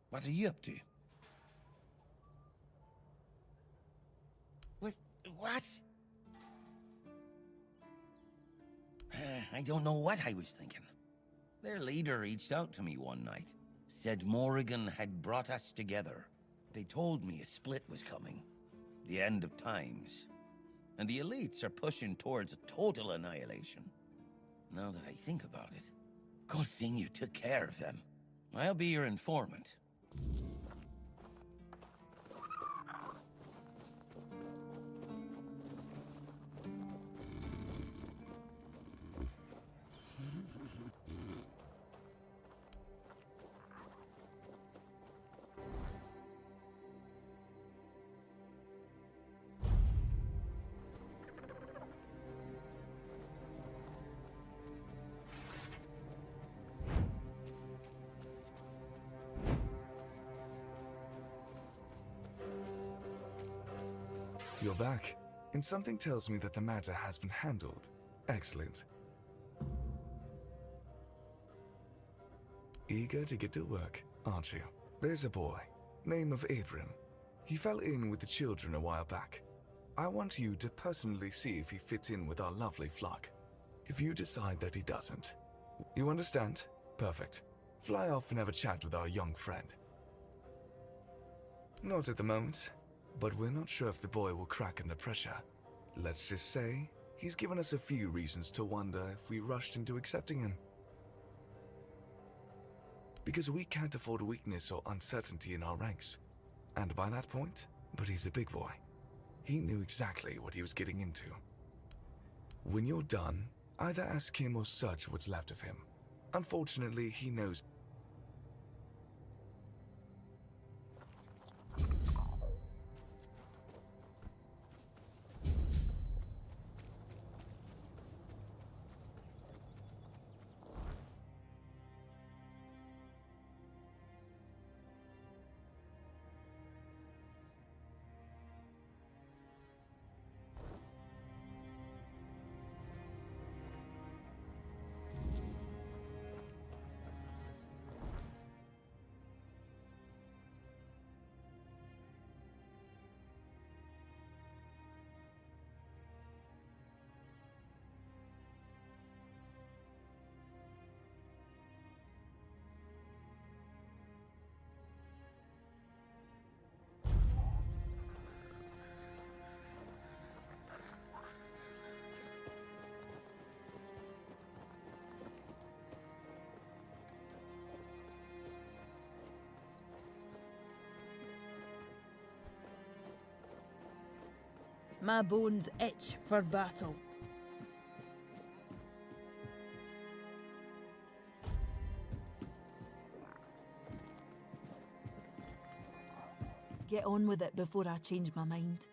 What are you up to? What? I don't know what I was thinking. Their leader reached out to me one night. Said Morrigan had brought us together. They told me a split was coming. The end of times. And the elites are pushing towards a total annihilation. Now that I think about it, good thing you took care of them. I'll be your informant. You're back, and something tells me that the matter has been handled. Excellent. Eager to get to work, aren't you? There's a boy, name of Abram. He fell in with the children a while back. I want you to personally see if he fits in with our lovely flock. If you decide that he doesn't, you understand? Perfect. Fly off and have a chat with our young friend. Not at the moment, but we're not sure if the boy will crack under pressure. Let's just say, he's given us a few reasons to wonder if we rushed into accepting him. Because we can't afford weakness or uncertainty in our ranks. And by that point, but he's a big boy. He knew exactly what he was getting into. When you're done, either ask him or search what's left of him. Unfortunately, he knows. My bones itch for battle. Get on with it before I change my mind.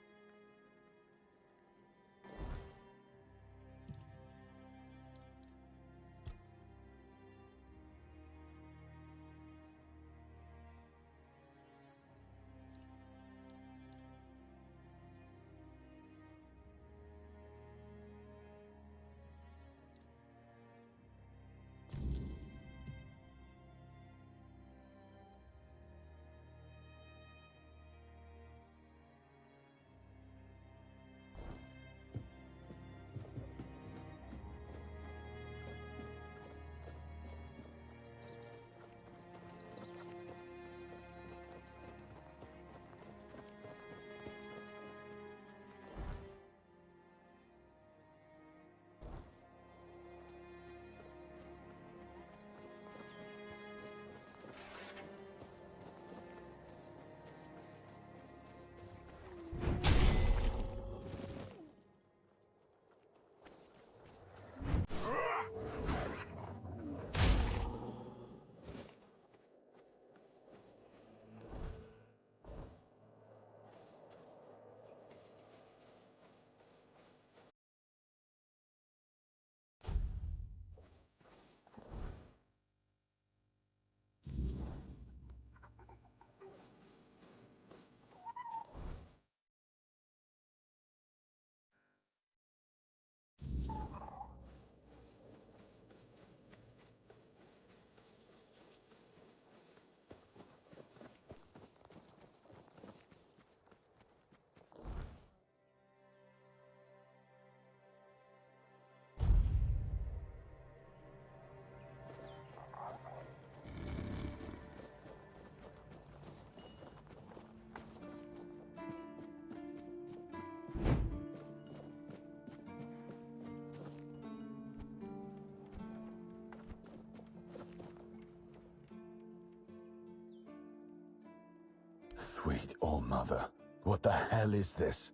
Sweet All-Mother, what the hell is this?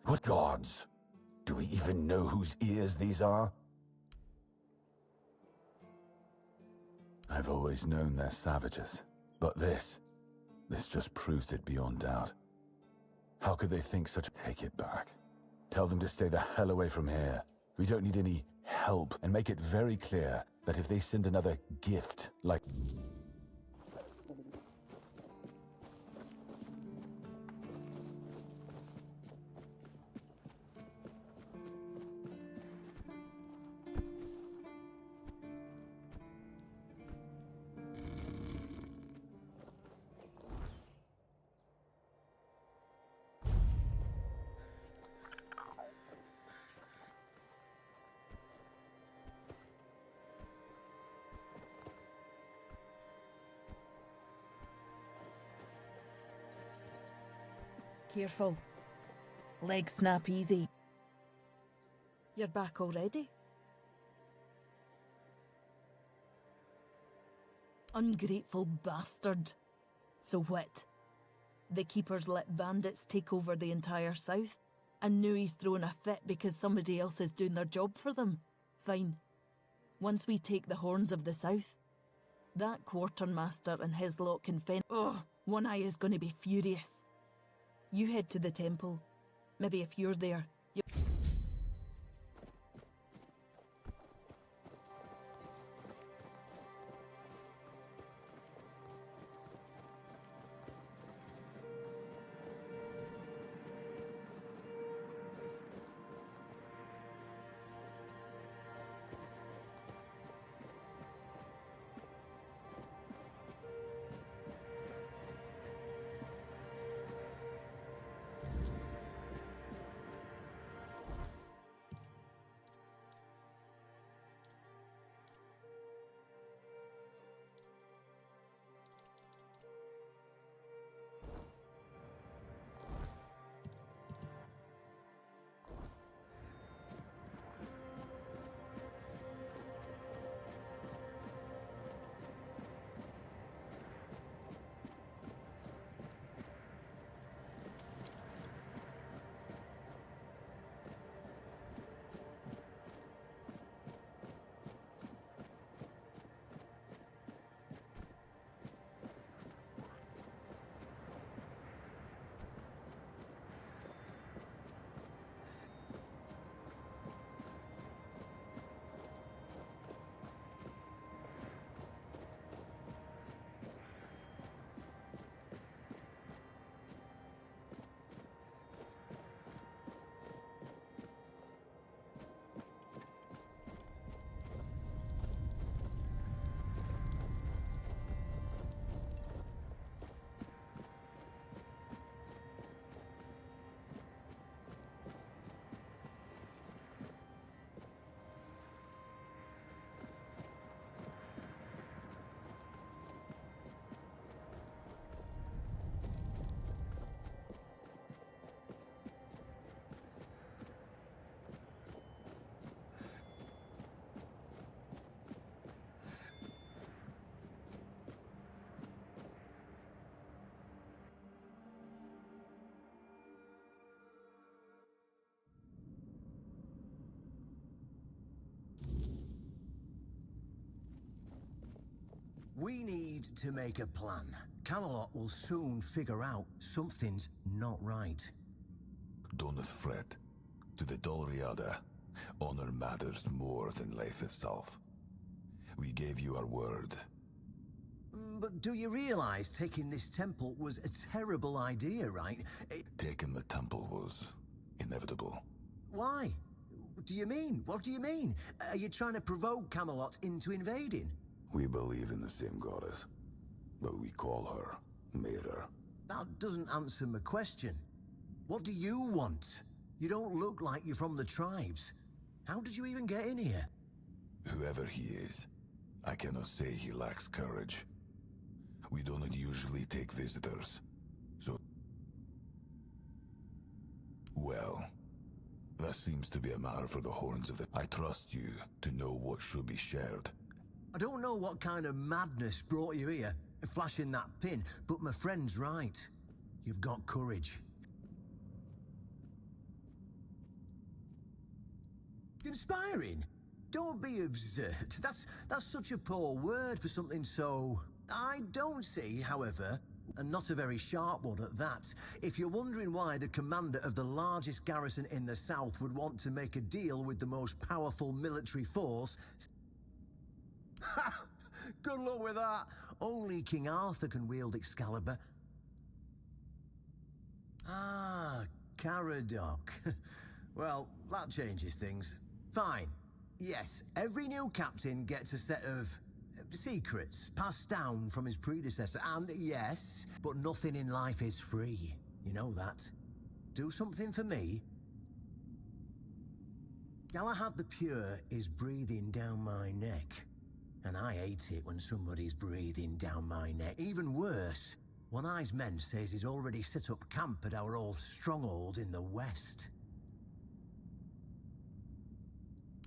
What gods? Do we even know whose ears these are? I've always known they're savages, but this just proves it beyond doubt. How could they think such? Take it back. Tell them to stay the hell away from here. We don't need any help, and make it very clear that if they send another gift, like... Careful. Legs snap easy. You're back already? Ungrateful bastard. So what? The Keepers let bandits take over the entire south and knew he's throwing a fit because somebody else is doing their job for them. Fine. Once we take the horns of the south, that quartermaster and his lot can fend. Oh, One Eye is going to be furious. You head to the temple. Maybe if you're there, We need to make a plan. Camelot will soon figure out something's not right. Don't fret. To the Dolriada, honor matters more than life itself. We gave you our word. But do you realize taking this temple was a terrible idea, right? Taking the temple was inevitable. Why? What do you mean? What do you mean? Are you trying to provoke Camelot into invading? We believe in the same goddess, but we call her Mirror. That doesn't answer my question. What do you want? You don't look like you're from the tribes. How did you even get in here? Whoever he is, I cannot say he lacks courage. We don't usually take visitors, so... Well, that seems to be a matter for the horns of the... I trust you to know what should be shared. I don't know what kind of madness brought you here, flashing that pin, but my friend's right. You've got courage. Conspiring? Don't be absurd. That's such a poor word for something so... I don't see, however, and not a very sharp one at that, if you're wondering why the commander of the largest garrison in the south would want to make a deal with the most powerful military force... Ha! Good luck with that. Only King Arthur can wield Excalibur. Ah, Caradoc. Well, that changes things. Fine. Yes, every new captain gets a set of secrets passed down from his predecessor, and yes, but nothing in life is free. You know that. Do something for me. Galahad the Pure is breathing down my neck, and I hate it when somebody's breathing down my neck. Even worse, One Eye's men says he's already set up camp at our old stronghold in the west.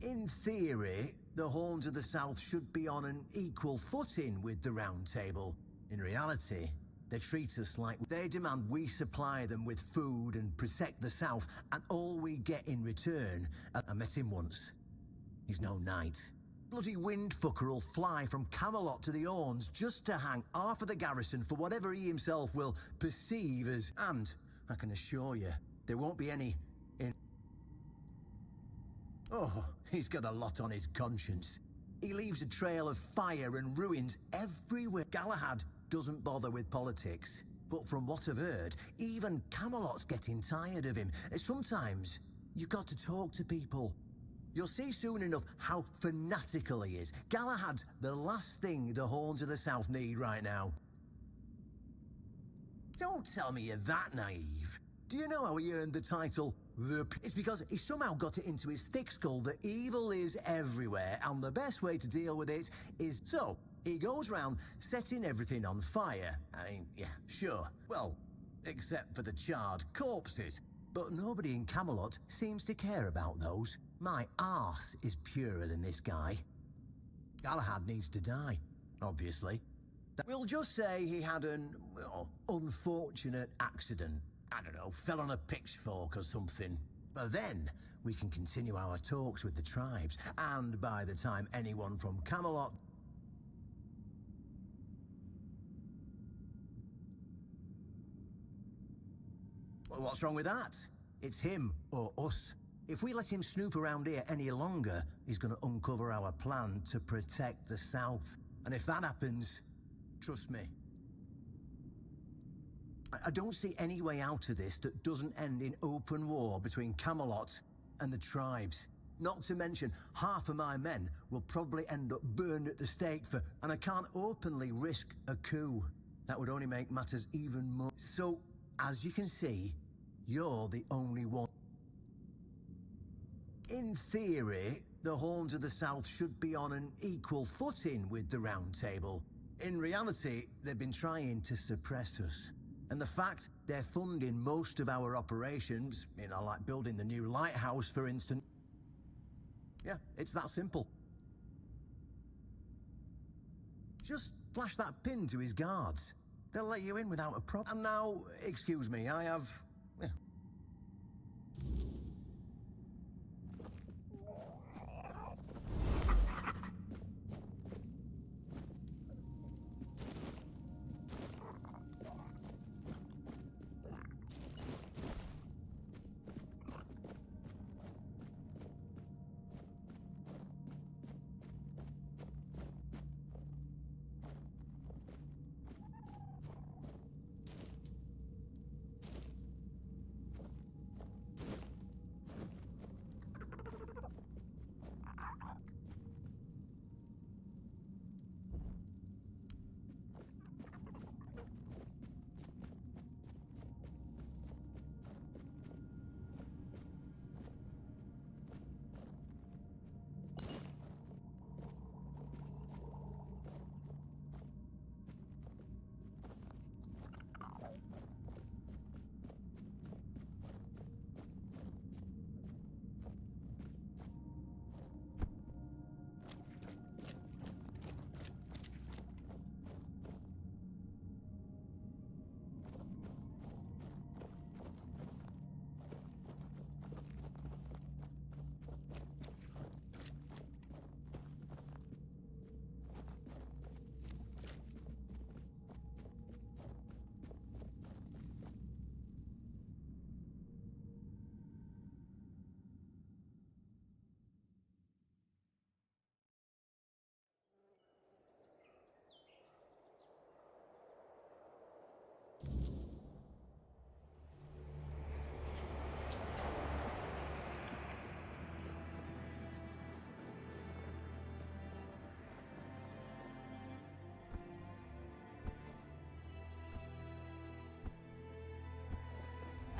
In theory, the Horns of the South should be on an equal footing with the Round Table. In reality, they treat us like they demand we supply them with food and protect the South, and all we get in return... I met him once. He's no knight. Bloody windfucker will fly from Camelot to the Horns just to hang half of the garrison for whatever he himself will perceive as... And, I can assure you, there won't be any... Oh, he's got a lot on his conscience. He leaves a trail of fire and ruins everywhere. Galahad doesn't bother with politics, but from what I've heard, even Camelot's getting tired of him. Sometimes, you've got to talk to people. You'll see soon enough how fanatical he is. Galahad's the last thing the Horns of the South need right now. Don't tell me you're that naive. Do you know how he earned the title, It's because he somehow got it into his thick skull that evil is everywhere, and the best way to deal with it is... So, he goes round setting everything on fire. I mean, yeah, sure. Well, except for the charred corpses. But nobody in Camelot seems to care about those. My arse is purer than this guy. Galahad needs to die, obviously. We'll just say he had an, well, unfortunate accident. I don't know, fell on a pitchfork or something. But then, we can continue our talks with the tribes, and by the time anyone from Camelot... Well, what's wrong with that? It's him, or us. If we let him snoop around here any longer, he's gonna uncover our plan to protect the South. And if that happens, trust me, I don't see any way out of this that doesn't end in open war between Camelot and the tribes. Not to mention, half of my men will probably end up burned at the stake for... And I can't openly risk a coup. That would only make matters even more... So, as you can see, you're the only one. In theory, the Horns of the South should be on an equal footing with the Round Table. In reality, they've been trying to suppress us. And the fact they're funding most of our operations, you know, like building the new lighthouse, for instance. Yeah, it's that simple. Just flash that pin to his guards. They'll let you in without a problem. And now, excuse me, I have... Yeah.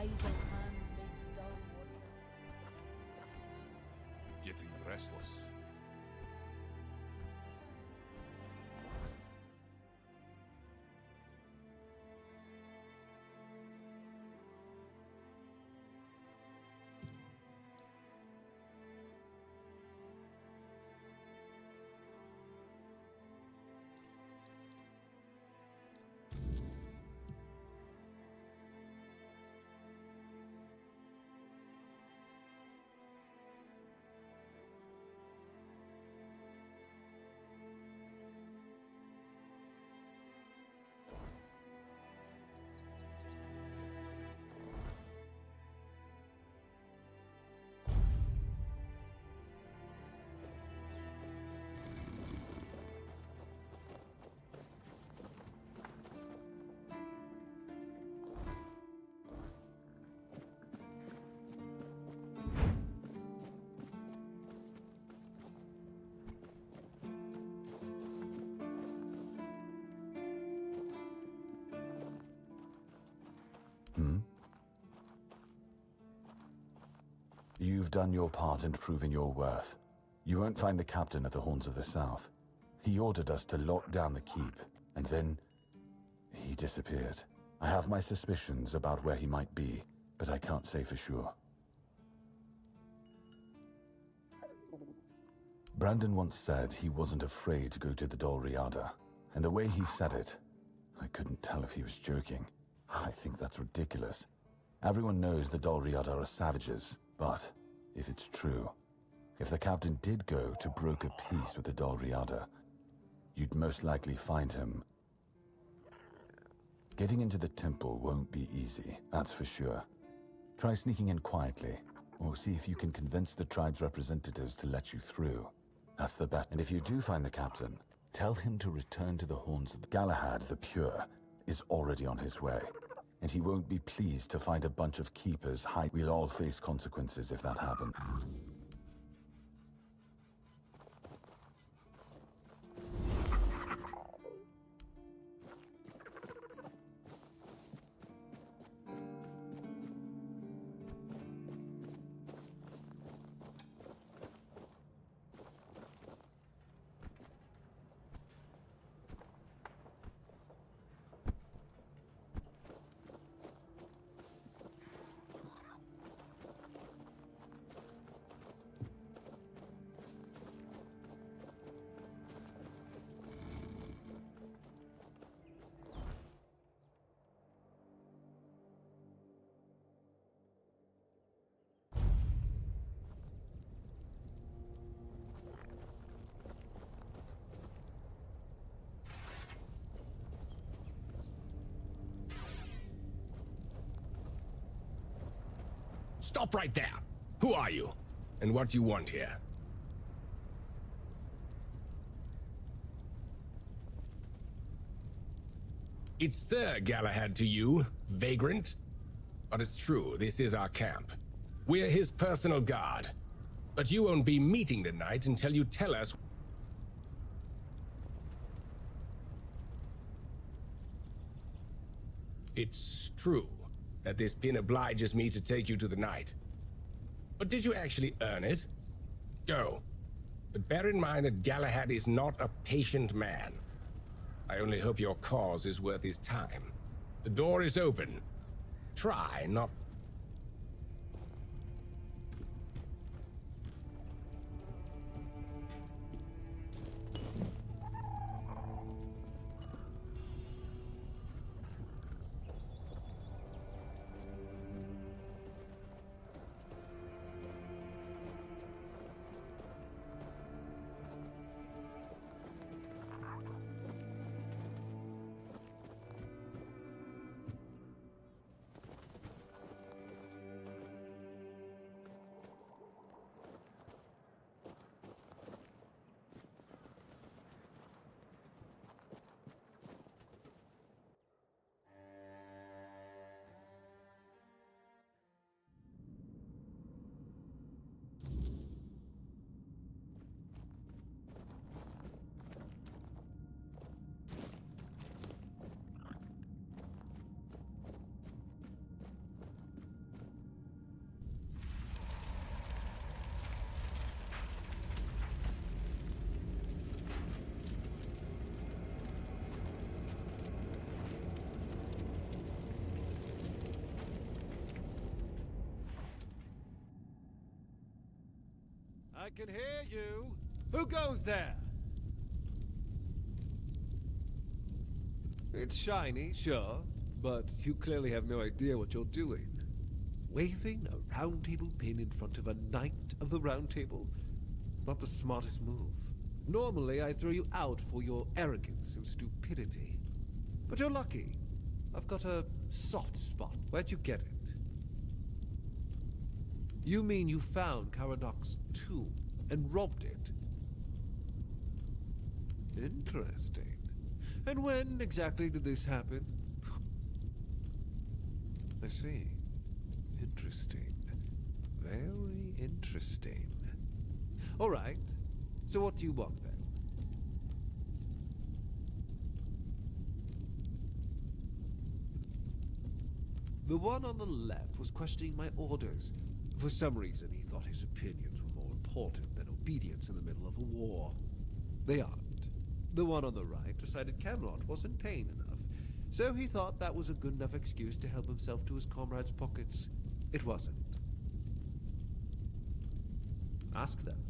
idle hands make dull work. Getting restless. You've done your part in proving your worth. You won't find the captain at the Horns of the South. He ordered us to lock down the keep, and then he disappeared. I have my suspicions about where he might be, but I can't say for sure. Brandon once said he wasn't afraid to go to the Dolriada, and the way he said it, I couldn't tell if he was joking. I think that's ridiculous. Everyone knows the Dolriada are savages, but if it's true, if the captain did go to broker peace with the Dolriada, you'd most likely find him. Getting into the temple won't be easy, that's for sure. Try sneaking in quietly, or see if you can convince the tribe's representatives to let you through. That's the best. And if you do find the captain, tell him to return to the Horns of the Galahad the Pure is already on his way. And he won't be pleased to find a bunch of keepers hide. We'll all face consequences if that happens. Stop right there. Who are you? And what do you want here? It's Sir Galahad to you, vagrant. But it's true, this is our camp. We're his personal guard. But you won't be meeting the knight until you tell us. It's true that this pin obliges me to take you to the knight. But did you actually earn it? Go. But bear in mind that Galahad is not a patient man. I only hope your cause is worth his time. The door is open. Try not... I can hear you. Who goes there? It's shiny, sure, but you clearly have no idea what you're doing. Waving a round table pin in front of a knight of the round table? Not the smartest move. Normally, I throw you out for your arrogance and stupidity. But you're lucky. I've got a soft spot. Where'd you get it? You mean you found Karadok's tomb and robbed it? Interesting. And when exactly did this happen? I see. Interesting. Very interesting. All right. So what do you want then? The one on the left was questioning my orders. For some reason, he thought his opinions were more important than obedience in the middle of a war. They aren't. The one on the right decided Camelot wasn't paying enough, so he thought that was a good enough excuse to help himself to his comrades' pockets. It wasn't. Ask them.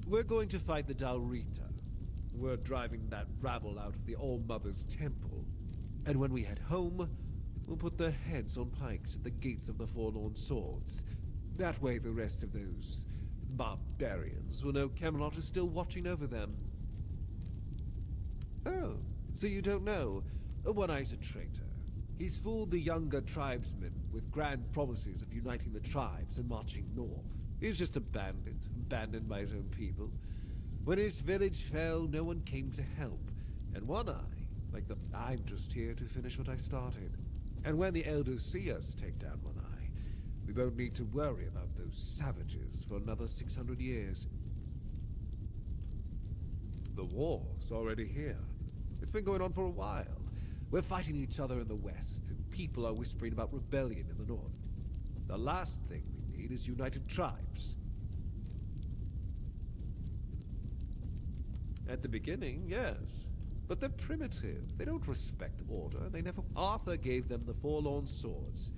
We're going to fight the Dalrita. We're driving that rabble out of the All-Mother's temple. And when we head home, we'll put their heads on pikes at the gates of the Forlorn Swords. That way the rest of those barbarians will know Camelot is still watching over them. Oh, so you don't know? One Eye's a traitor. He's fooled the younger tribesmen with grand promises of uniting the tribes and marching north. He's just a bandit, abandoned by his own people. When his village fell, no one came to help. And One Eye, I'm just here to finish what I started. And when the elders see us take down One Eye, we won't need to worry about those savages for another 600 years. The war's already here. It's been going on for a while. We're fighting each other in the west, and people are whispering about rebellion in the north. The last thing we need is united tribes. At the beginning, yes. But they're primitive. They don't respect order. They never... Arthur gave them the Forlorn Swords.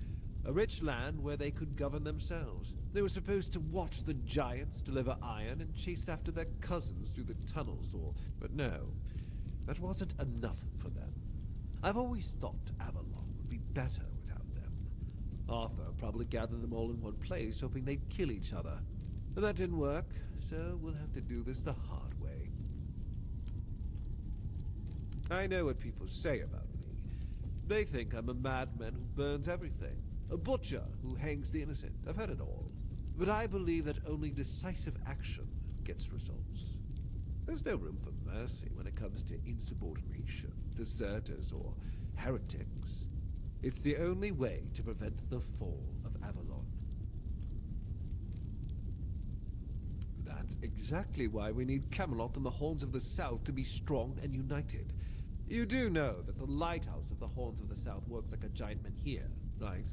A rich land where they could govern themselves. They were supposed to watch the giants deliver iron and chase after their cousins through the tunnels, But no, that wasn't enough for them. I've always thought Avalon would be better without them. Arthur probably gathered them all in one place, hoping they'd kill each other. But that didn't work, so we'll have to do this the hard way. I know what people say about me. They think I'm a madman who burns everything. A butcher who hangs the innocent. I've heard it all. But I believe that only decisive action gets results. There's no room for mercy when it comes to insubordination, deserters, or heretics. It's the only way to prevent the fall of Avalon. That's exactly why we need Camelot and the Horns of the South to be strong and united. You do know that the lighthouse of the Horns of the South works like a giant menhir, right?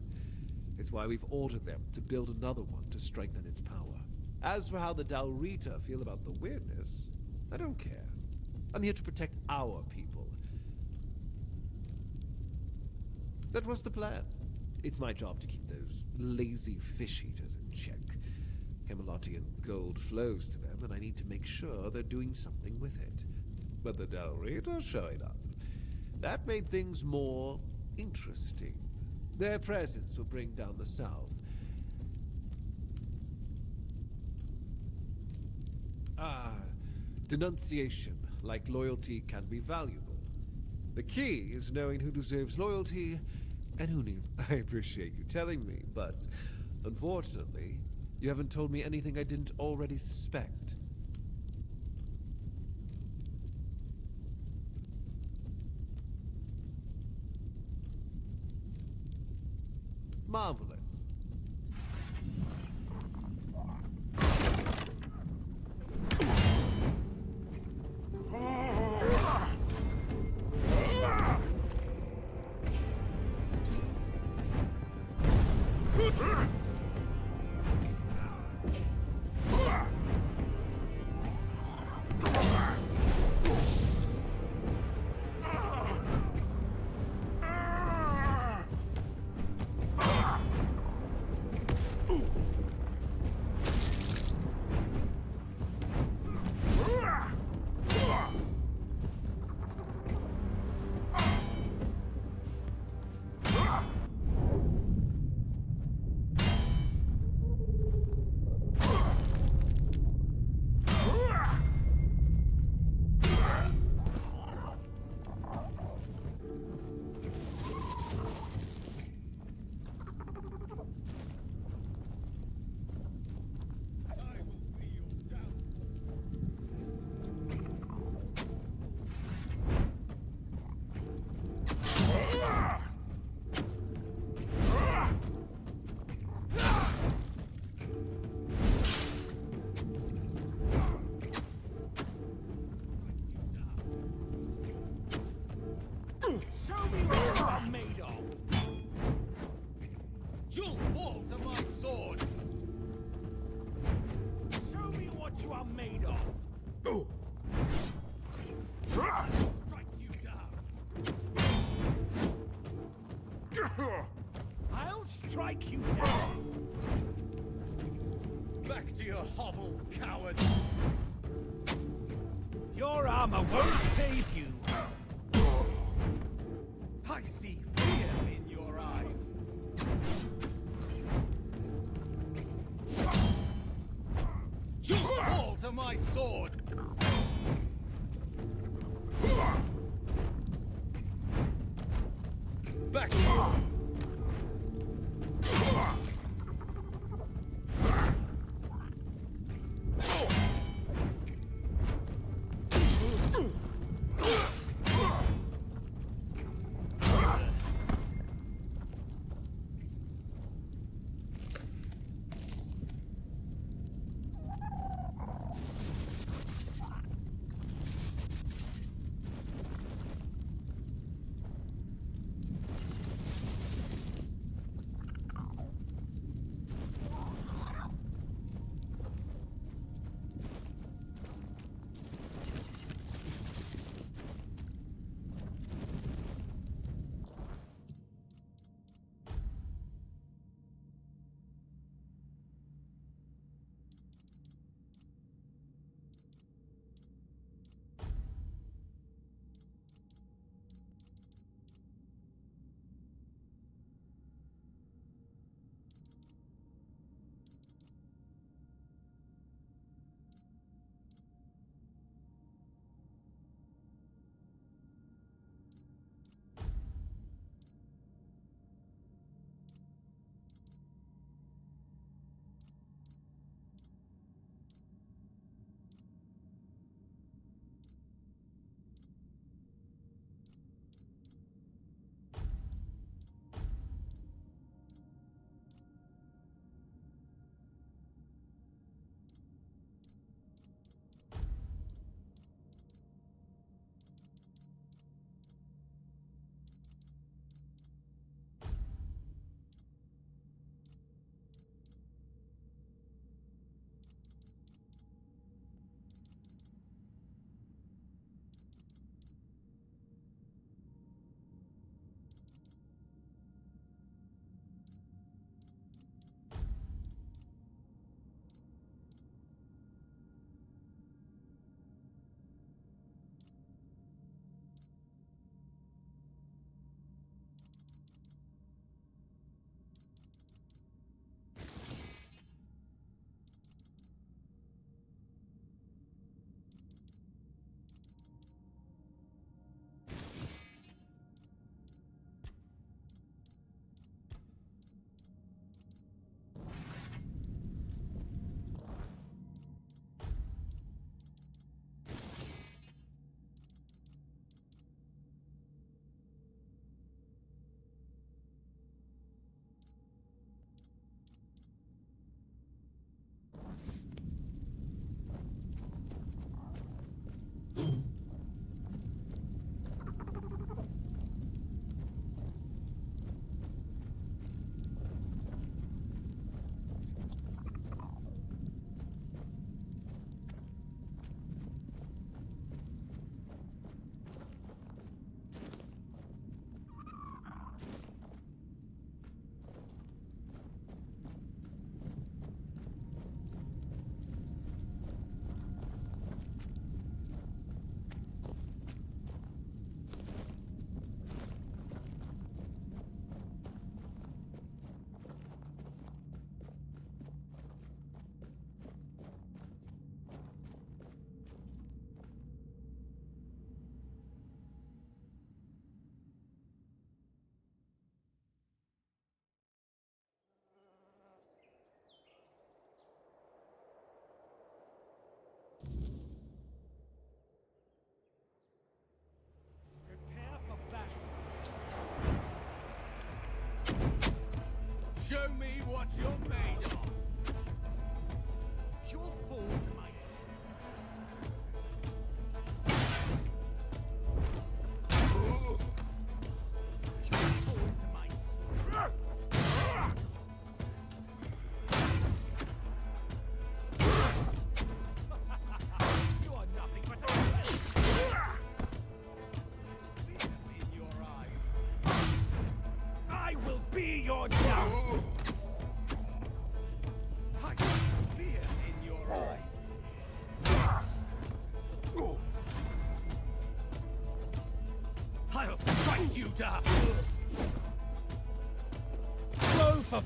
It's why we've ordered them to build another one to strengthen its power. As for how the Dalrita feel about the Wyrdness, I don't care. I'm here to protect our people. That was the plan. It's my job to keep those lazy fish-eaters in check. Camelotian gold flows to them, and I need to make sure they're doing something with it. But the Dalrita showing up. That made things more interesting. Their presence will bring down the South. Denunciation, like loyalty, can be valuable. The key is knowing who deserves loyalty and who needs. I appreciate you telling me, but unfortunately, you haven't told me anything I didn't already suspect. Marvelous. Show me what you are made of! You'll fall to my sword! Show me what you are made of! Strike you down! I'll strike you down! Back to your hovel, coward! Your armor won't save you! I see fear in your eyes! You'll fall to my sword! Back to you! Show me what you're made of. You'll fall to my you die! Go for...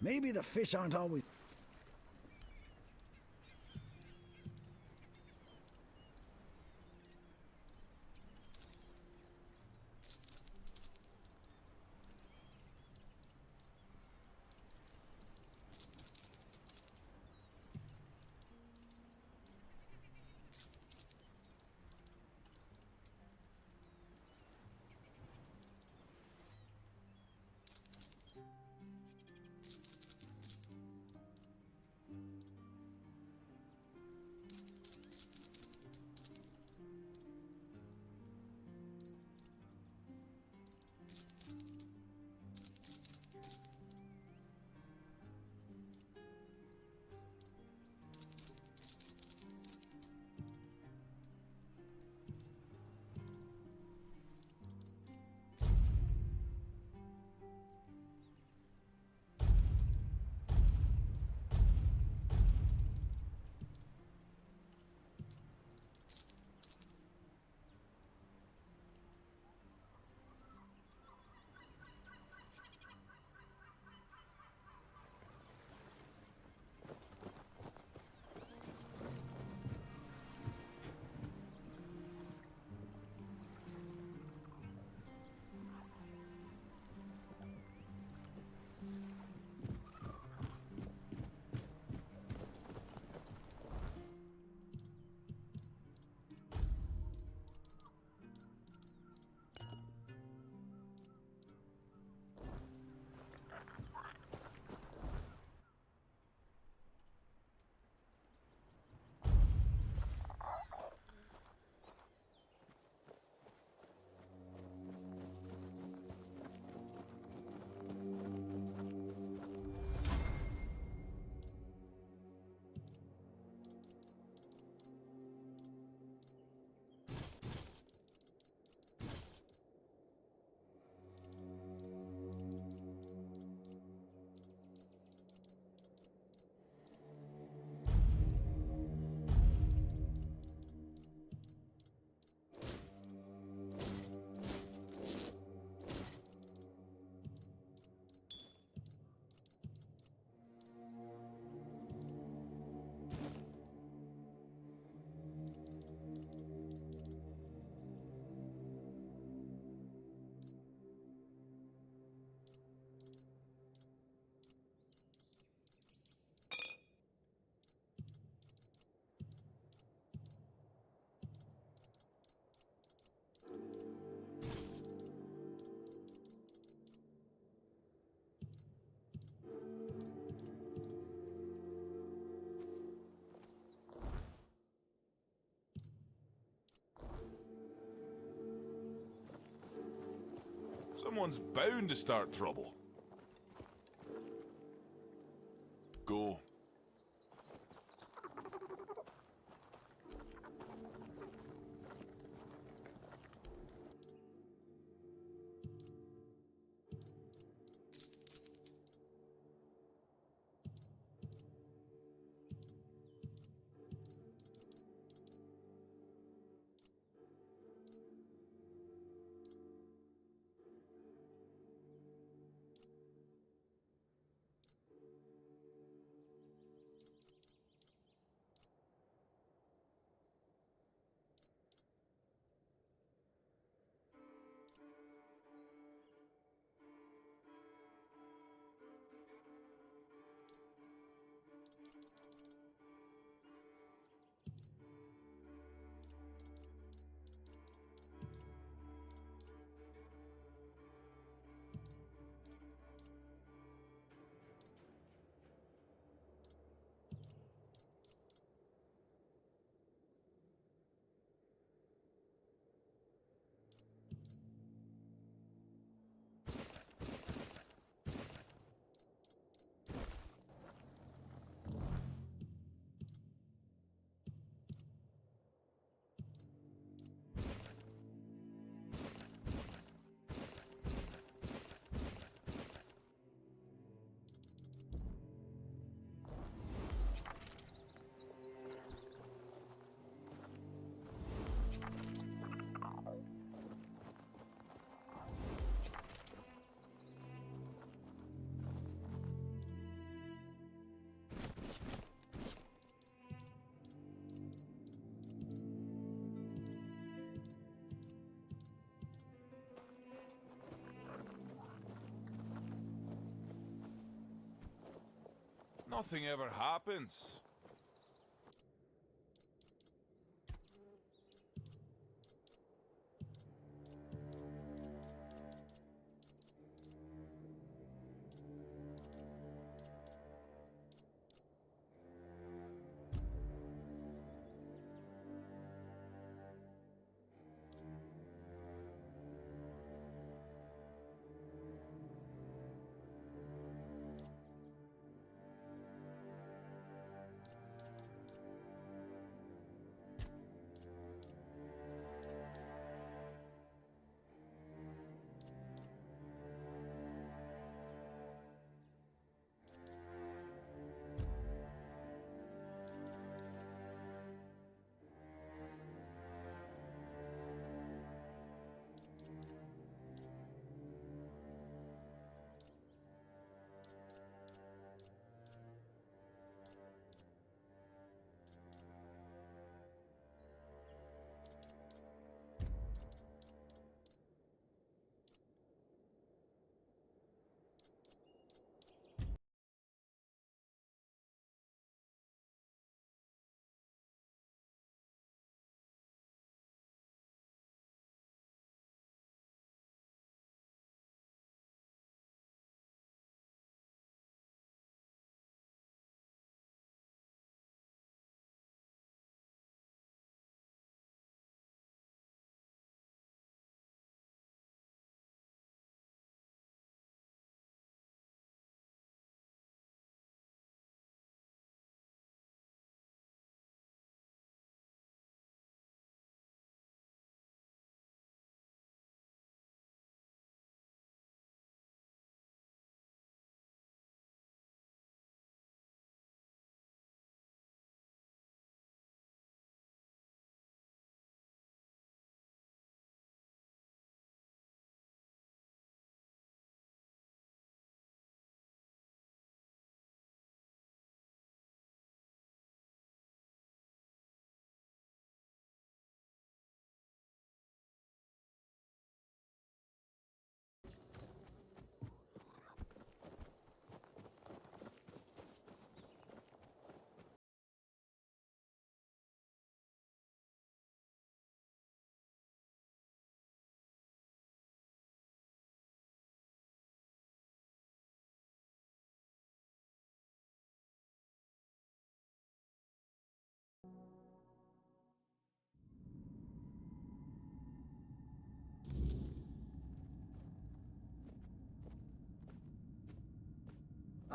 Maybe the fish aren't always... Someone's bound to start trouble. Go. Nothing ever happens.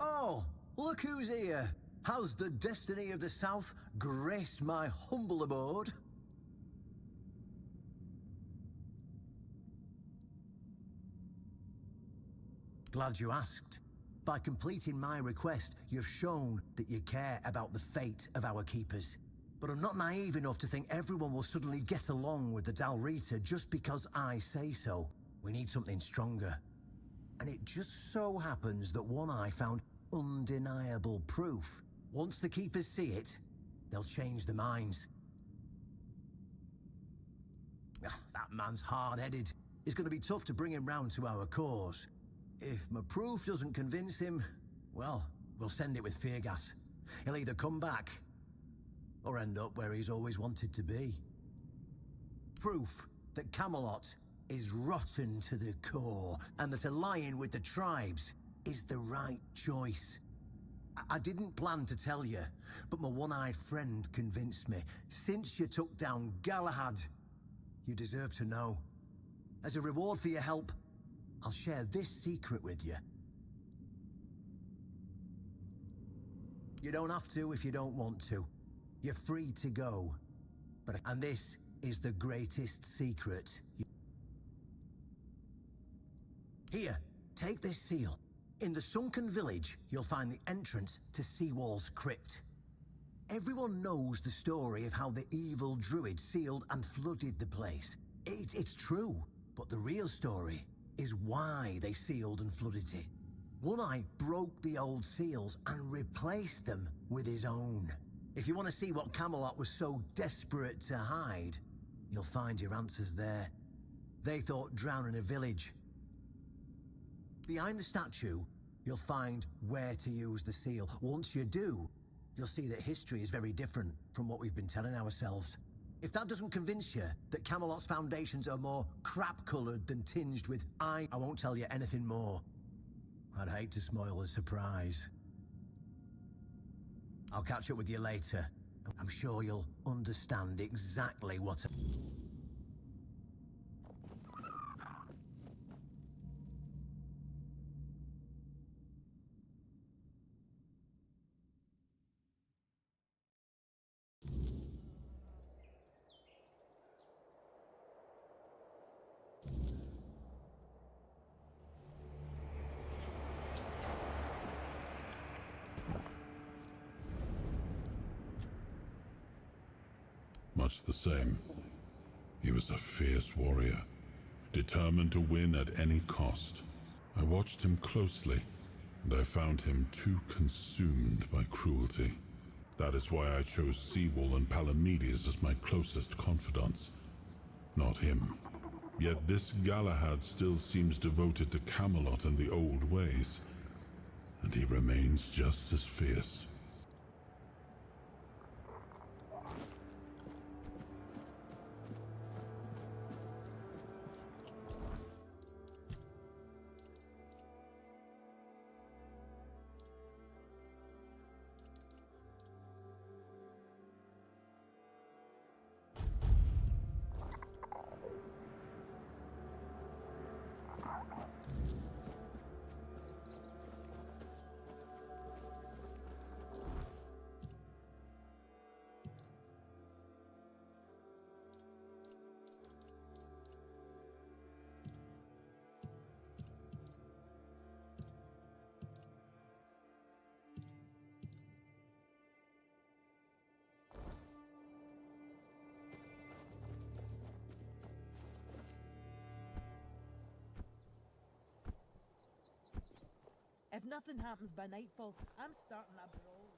Oh, look who's here. Has the destiny of the South graced my humble abode? Glad you asked. By completing my request, you've shown that you care about the fate of our keepers. But I'm not naive enough to think everyone will suddenly get along with the Dalrita just because I say so. We need something stronger. And it just so happens that One Eye found undeniable proof. Once the Keepers see it, they'll change their minds. That man's hard-headed. It's going to be tough to bring him round to our cause. If my proof doesn't convince him, well, we'll send it with fear gas. He'll either come back, or end up where he's always wanted to be. Proof that Camelot is rotten to the core, and that allying with the tribes is the right choice. I didn't plan to tell you, but my one-eyed friend convinced me. Since you took down Galahad, you deserve to know. As a reward for your help, I'll share this secret with you. You don't have to if you don't want to. You're free to go. And this is the greatest secret. Here, take this seal. In the sunken village, you'll find the entrance to Seawall's crypt. Everyone knows the story of how the evil druid sealed and flooded the place. It's true, but the real story is why they sealed and flooded it. One Eye broke the old seals and replaced them with his own. If you want to see what Camelot was so desperate to hide, you'll find your answers there. They thought drowning a village. Behind the statue, you'll find where to use the seal. Once you do, you'll see that history is very different from what we've been telling ourselves. If that doesn't convince you that Camelot's foundations are more crap-coloured than tinged with I won't tell you anything more. I'd hate to spoil the surprise. I'll catch up with you later. I'm sure you'll understand exactly what... Much the same. He was a fierce warrior, determined to win at any cost. I watched him closely, and I found him too consumed by cruelty. That is why I chose Seawall and Palamedes as my closest confidants. Not him. Yet this Galahad still seems devoted to Camelot and the old ways, and he remains just as fierce. If nothing happens by nightfall, I'm starting a brawl.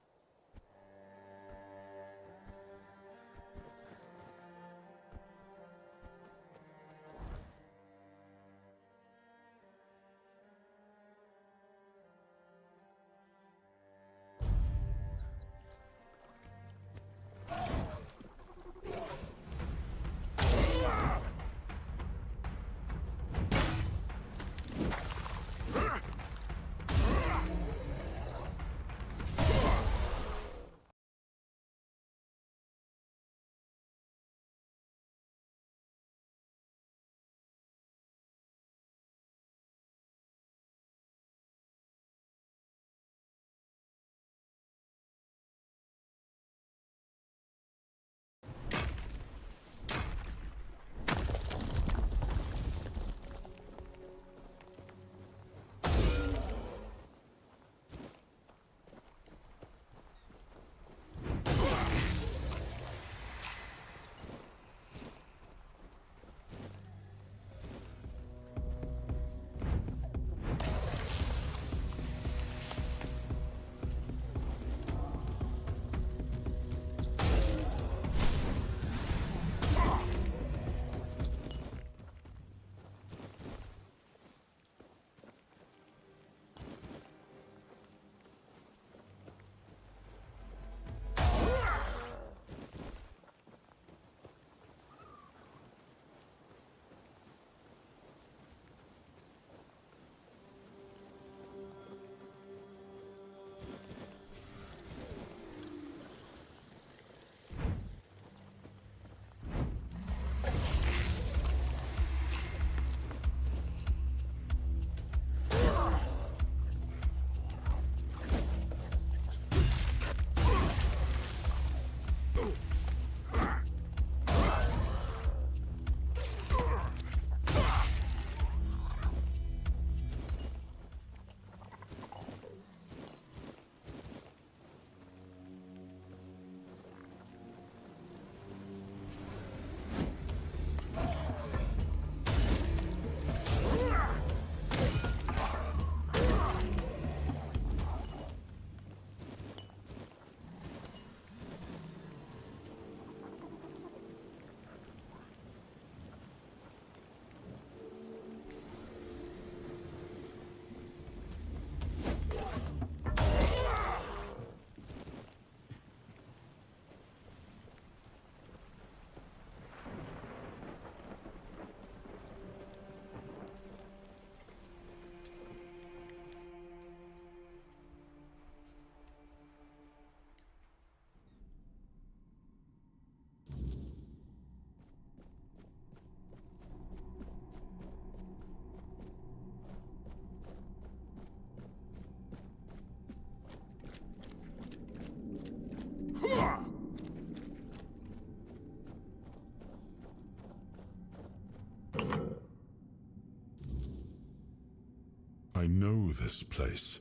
know this place.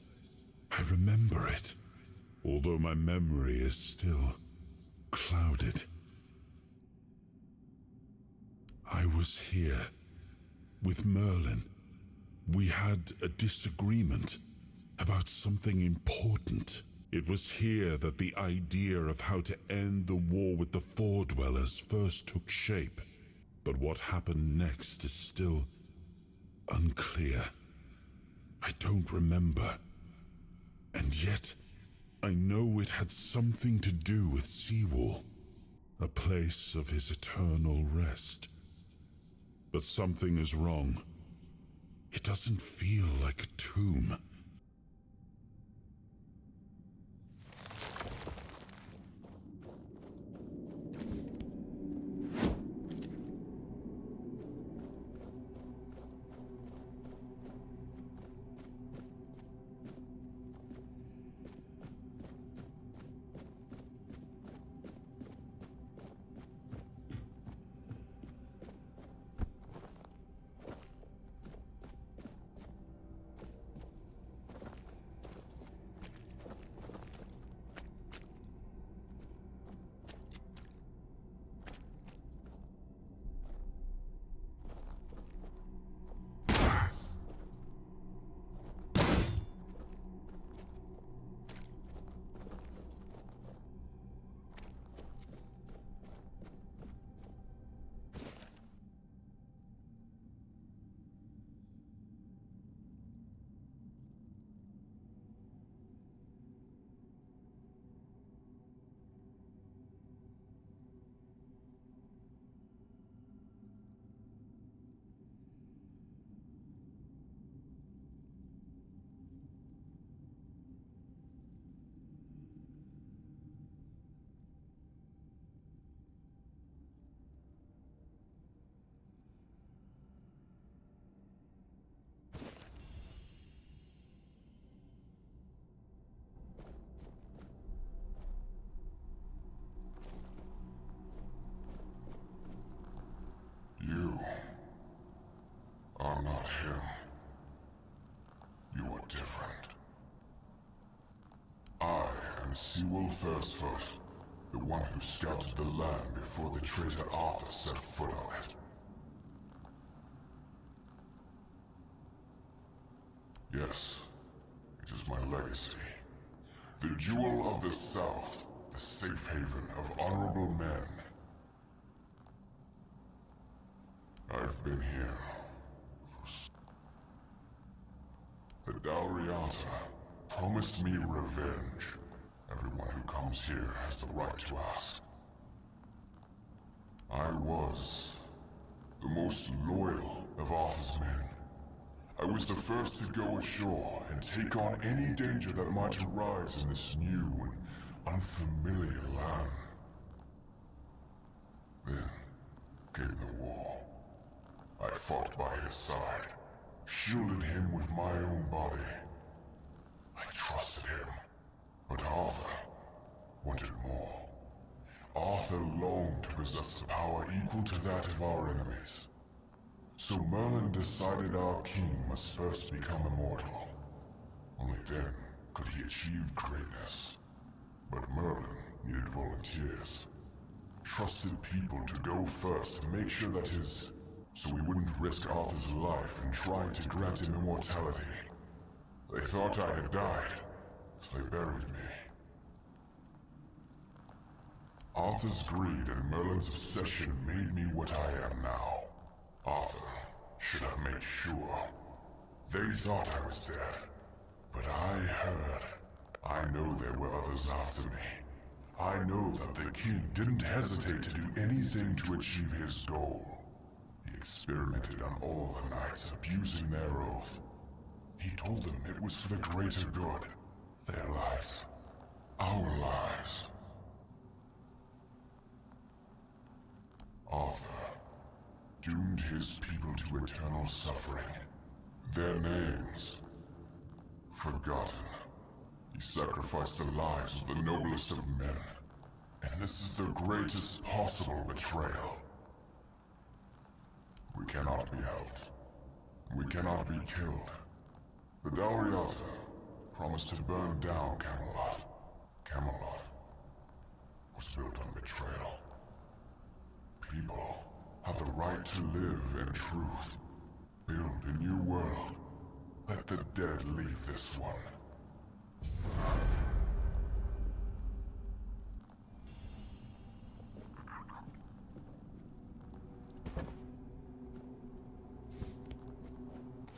I remember it, although my memory is still clouded. I was here with Merlin. We had a disagreement about something important. It was here that the idea of how to end the war with the Four-Dwellers first took shape. But what happened next is still unclear. I don't remember. And yet, I know it had something to do with Seawall, a place of his eternal rest. But something is wrong. It doesn't feel like a tomb. You are not him. You are different. I am Seawall Firstfoot, the one who scouted the land before the traitor Arthur set foot on it. Yes, it is my legacy. The jewel of the South, the safe haven of honorable men. I've been here for... The Dalriata promised me revenge. Everyone who comes here has the right to ask. I was the most loyal of Arthur's men. I was the first to go ashore and take on any danger that might arise in this new and unfamiliar land. Then came the war. I fought by his side, shielded him with my own body. I trusted him, but Arthur wanted more. Arthur longed to possess a power equal to that of our enemies. So Merlin decided our king must first become immortal. Only then could he achieve greatness. But Merlin needed volunteers. Trusted people to go first to make sure that so he wouldn't risk Arthur's life in trying to grant him immortality. They thought I had died, so they buried me. Arthur's greed and Merlin's obsession made me what I am now. Arthur should have made sure. They thought I was dead, but I heard. I know there were others after me. I know that the king didn't hesitate to do anything to achieve his goal. He experimented on all the knights, abusing their oath. He told them it was for the greater good. Their lives. Our lives. Arthur doomed his people to eternal suffering. Their names forgotten. He sacrificed the lives of the noblest of men. And this is the greatest possible betrayal. We cannot be helped. We cannot be killed. The Dalriata promised to burn down Camelot. Camelot was built on betrayal. People have the right to live in truth. Build a new world. Let the dead leave this one.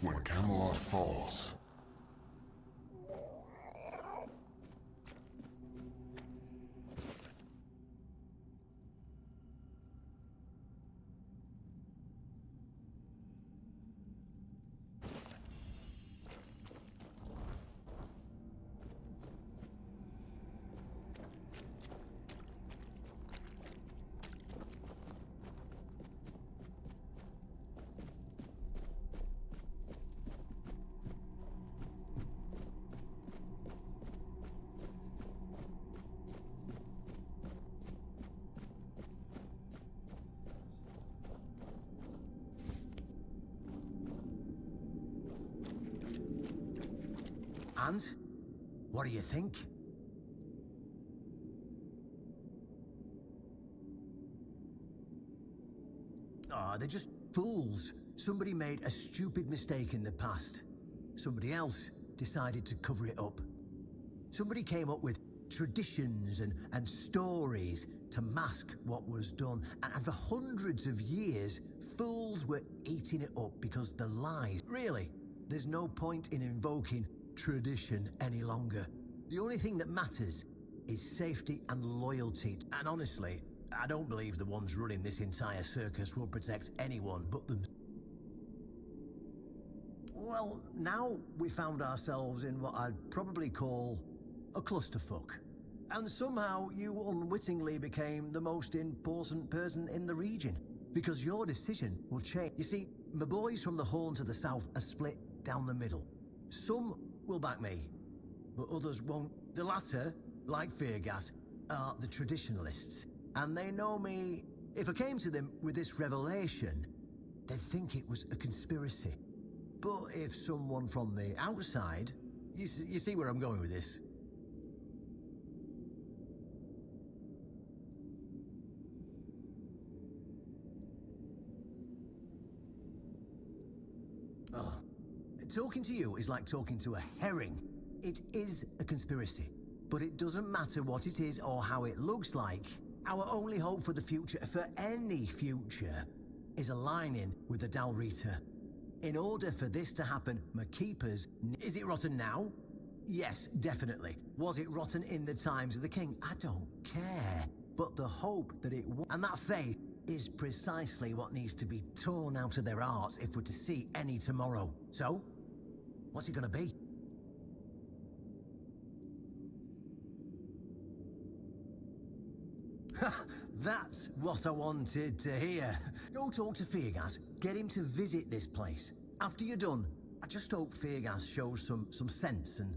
When Camelot falls, And? What do you think? Ah, they're just fools. Somebody made a stupid mistake in the past. Somebody else decided to cover it up. Somebody came up with traditions and stories to mask what was done. And for hundreds of years, fools were eating it up because the lies. Really, there's no point in invoking tradition any longer. The only thing that matters is safety and loyalty. And honestly, I don't believe the ones running this entire circus will protect anyone but them. Well, now we found ourselves in what I'd probably call a clusterfuck. And somehow you unwittingly became the most important person in the region, because your decision will change. You see, my boys from the Horns of the South are split down the middle. Some will back me, but others won't. The latter, like Feargas, are the traditionalists, and they know me. If I came to them with this revelation, they'd think it was a conspiracy. But if someone from the outside, you see where I'm going with this. Oh. Talking to you is like talking to a herring. It is a conspiracy, but it doesn't matter what it is or how it looks like. Our only hope for the future, for any future, is aligning with the Dalrita. In order for this to happen, my keepers... Is it rotten now? Yes, definitely. Was it rotten in the times of the king? I don't care. But the hope that it... And that faith is precisely what needs to be torn out of their hearts if we're to see any tomorrow. So, what's it gonna be? That's what I wanted to hear. Go talk to Feargas. Get him to visit this place. After you're done, I just hope Feargas shows some sense and...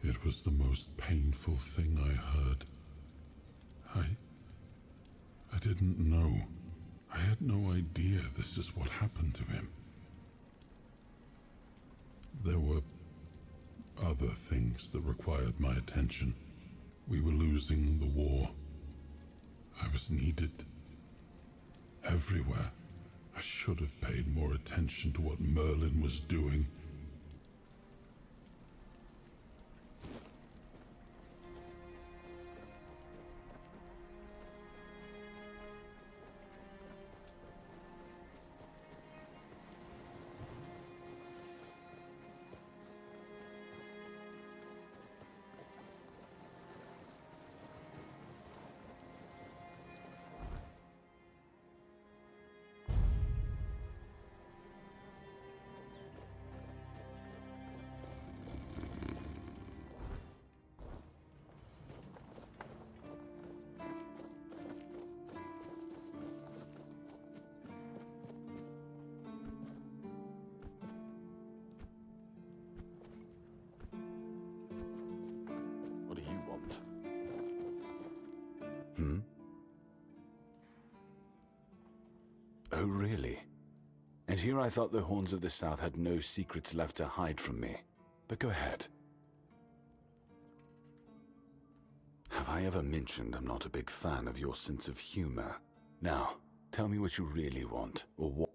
It was the most painful thing I heard. I didn't know I had no idea this is what happened to him. There were other things that required my attention. We were losing the war. I was needed everywhere. I should have paid more attention to what Merlin was doing. What do you want? Oh, really? And here I thought the Horns of the South had no secrets left to hide from me. But go ahead. Have I ever mentioned I'm not a big fan of your sense of humor? Now, tell me what you really want, or what...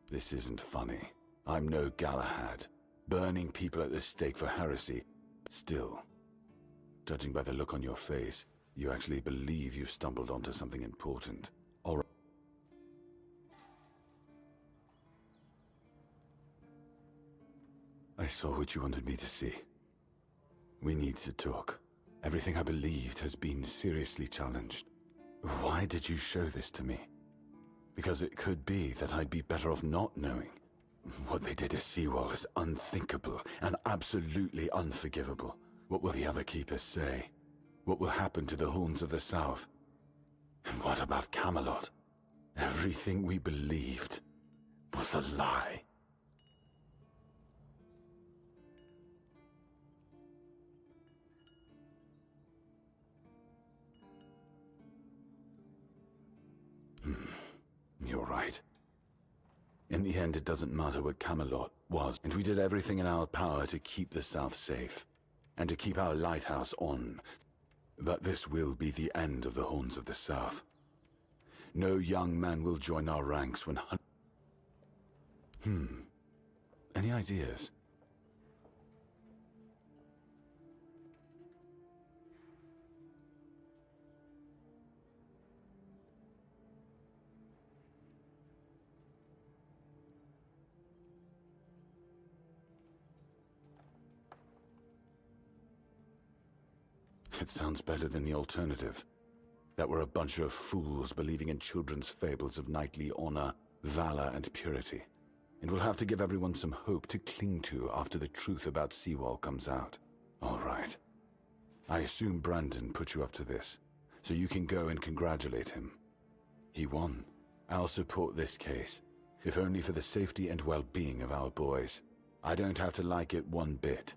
This isn't funny. I'm no Galahad, burning people at the stake for heresy. Still, judging by the look on your face, you actually believe you've stumbled onto something important. All right. I saw what you wanted me to see. We need to talk. Everything I believed has been seriously challenged. Why did you show this to me? Because it could be that I'd be better off not knowing. What they did to Seawall is unthinkable and absolutely unforgivable. What will the other keepers say? What will happen to the Horns of the South? And what about Camelot? Everything we believed was a lie. You're right. In the end, it doesn't matter what Camelot was, and we did everything in our power to keep the South safe, and to keep our lighthouse on. But this will be the end of the Horns of the South. No young man will join our ranks when... Any ideas? It sounds better than the alternative. That we're a bunch of fools believing in children's fables of knightly honor, valor, and purity. And we'll have to give everyone some hope to cling to after the truth about Seawall comes out. All right. I assume Brandon put you up to this, so you can go and congratulate him. He won. I'll support this case, if only for the safety and well-being of our boys. I don't have to like it one bit.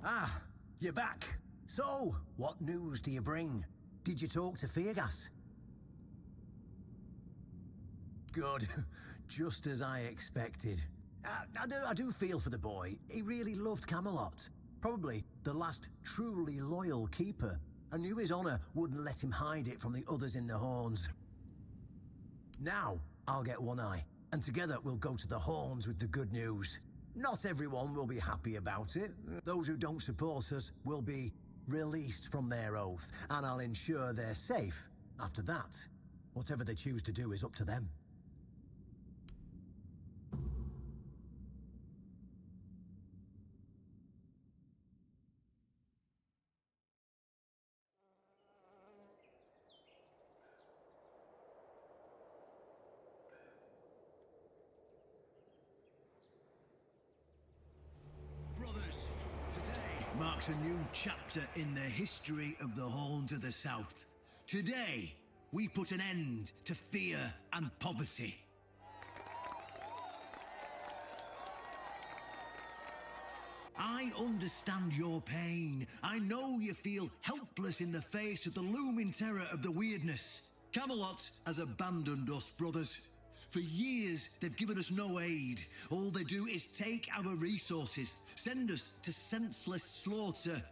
Ah, you're back. So, what news do you bring? Did you talk to Feargas? Good. Just as I expected. I do feel for the boy. He really loved Camelot. Probably the last truly loyal keeper. I knew his honor wouldn't let him hide it from the others in the Horns. Now, I'll get One Eye, and together we'll go to the Horns with the good news. Not everyone will be happy about it. Those who don't support us will be released from their oath, and I'll ensure they're safe. After that, whatever they choose to do is up to them. Brothers, today marks a new chapter in the history of the Horns of the South. Today, we put an end to fear and poverty. I understand your pain. I know you feel helpless in the face of the looming terror of the Wyrdness. Camelot has abandoned us, brothers. For years, they've given us no aid. All they do is take our resources, send us to senseless slaughter,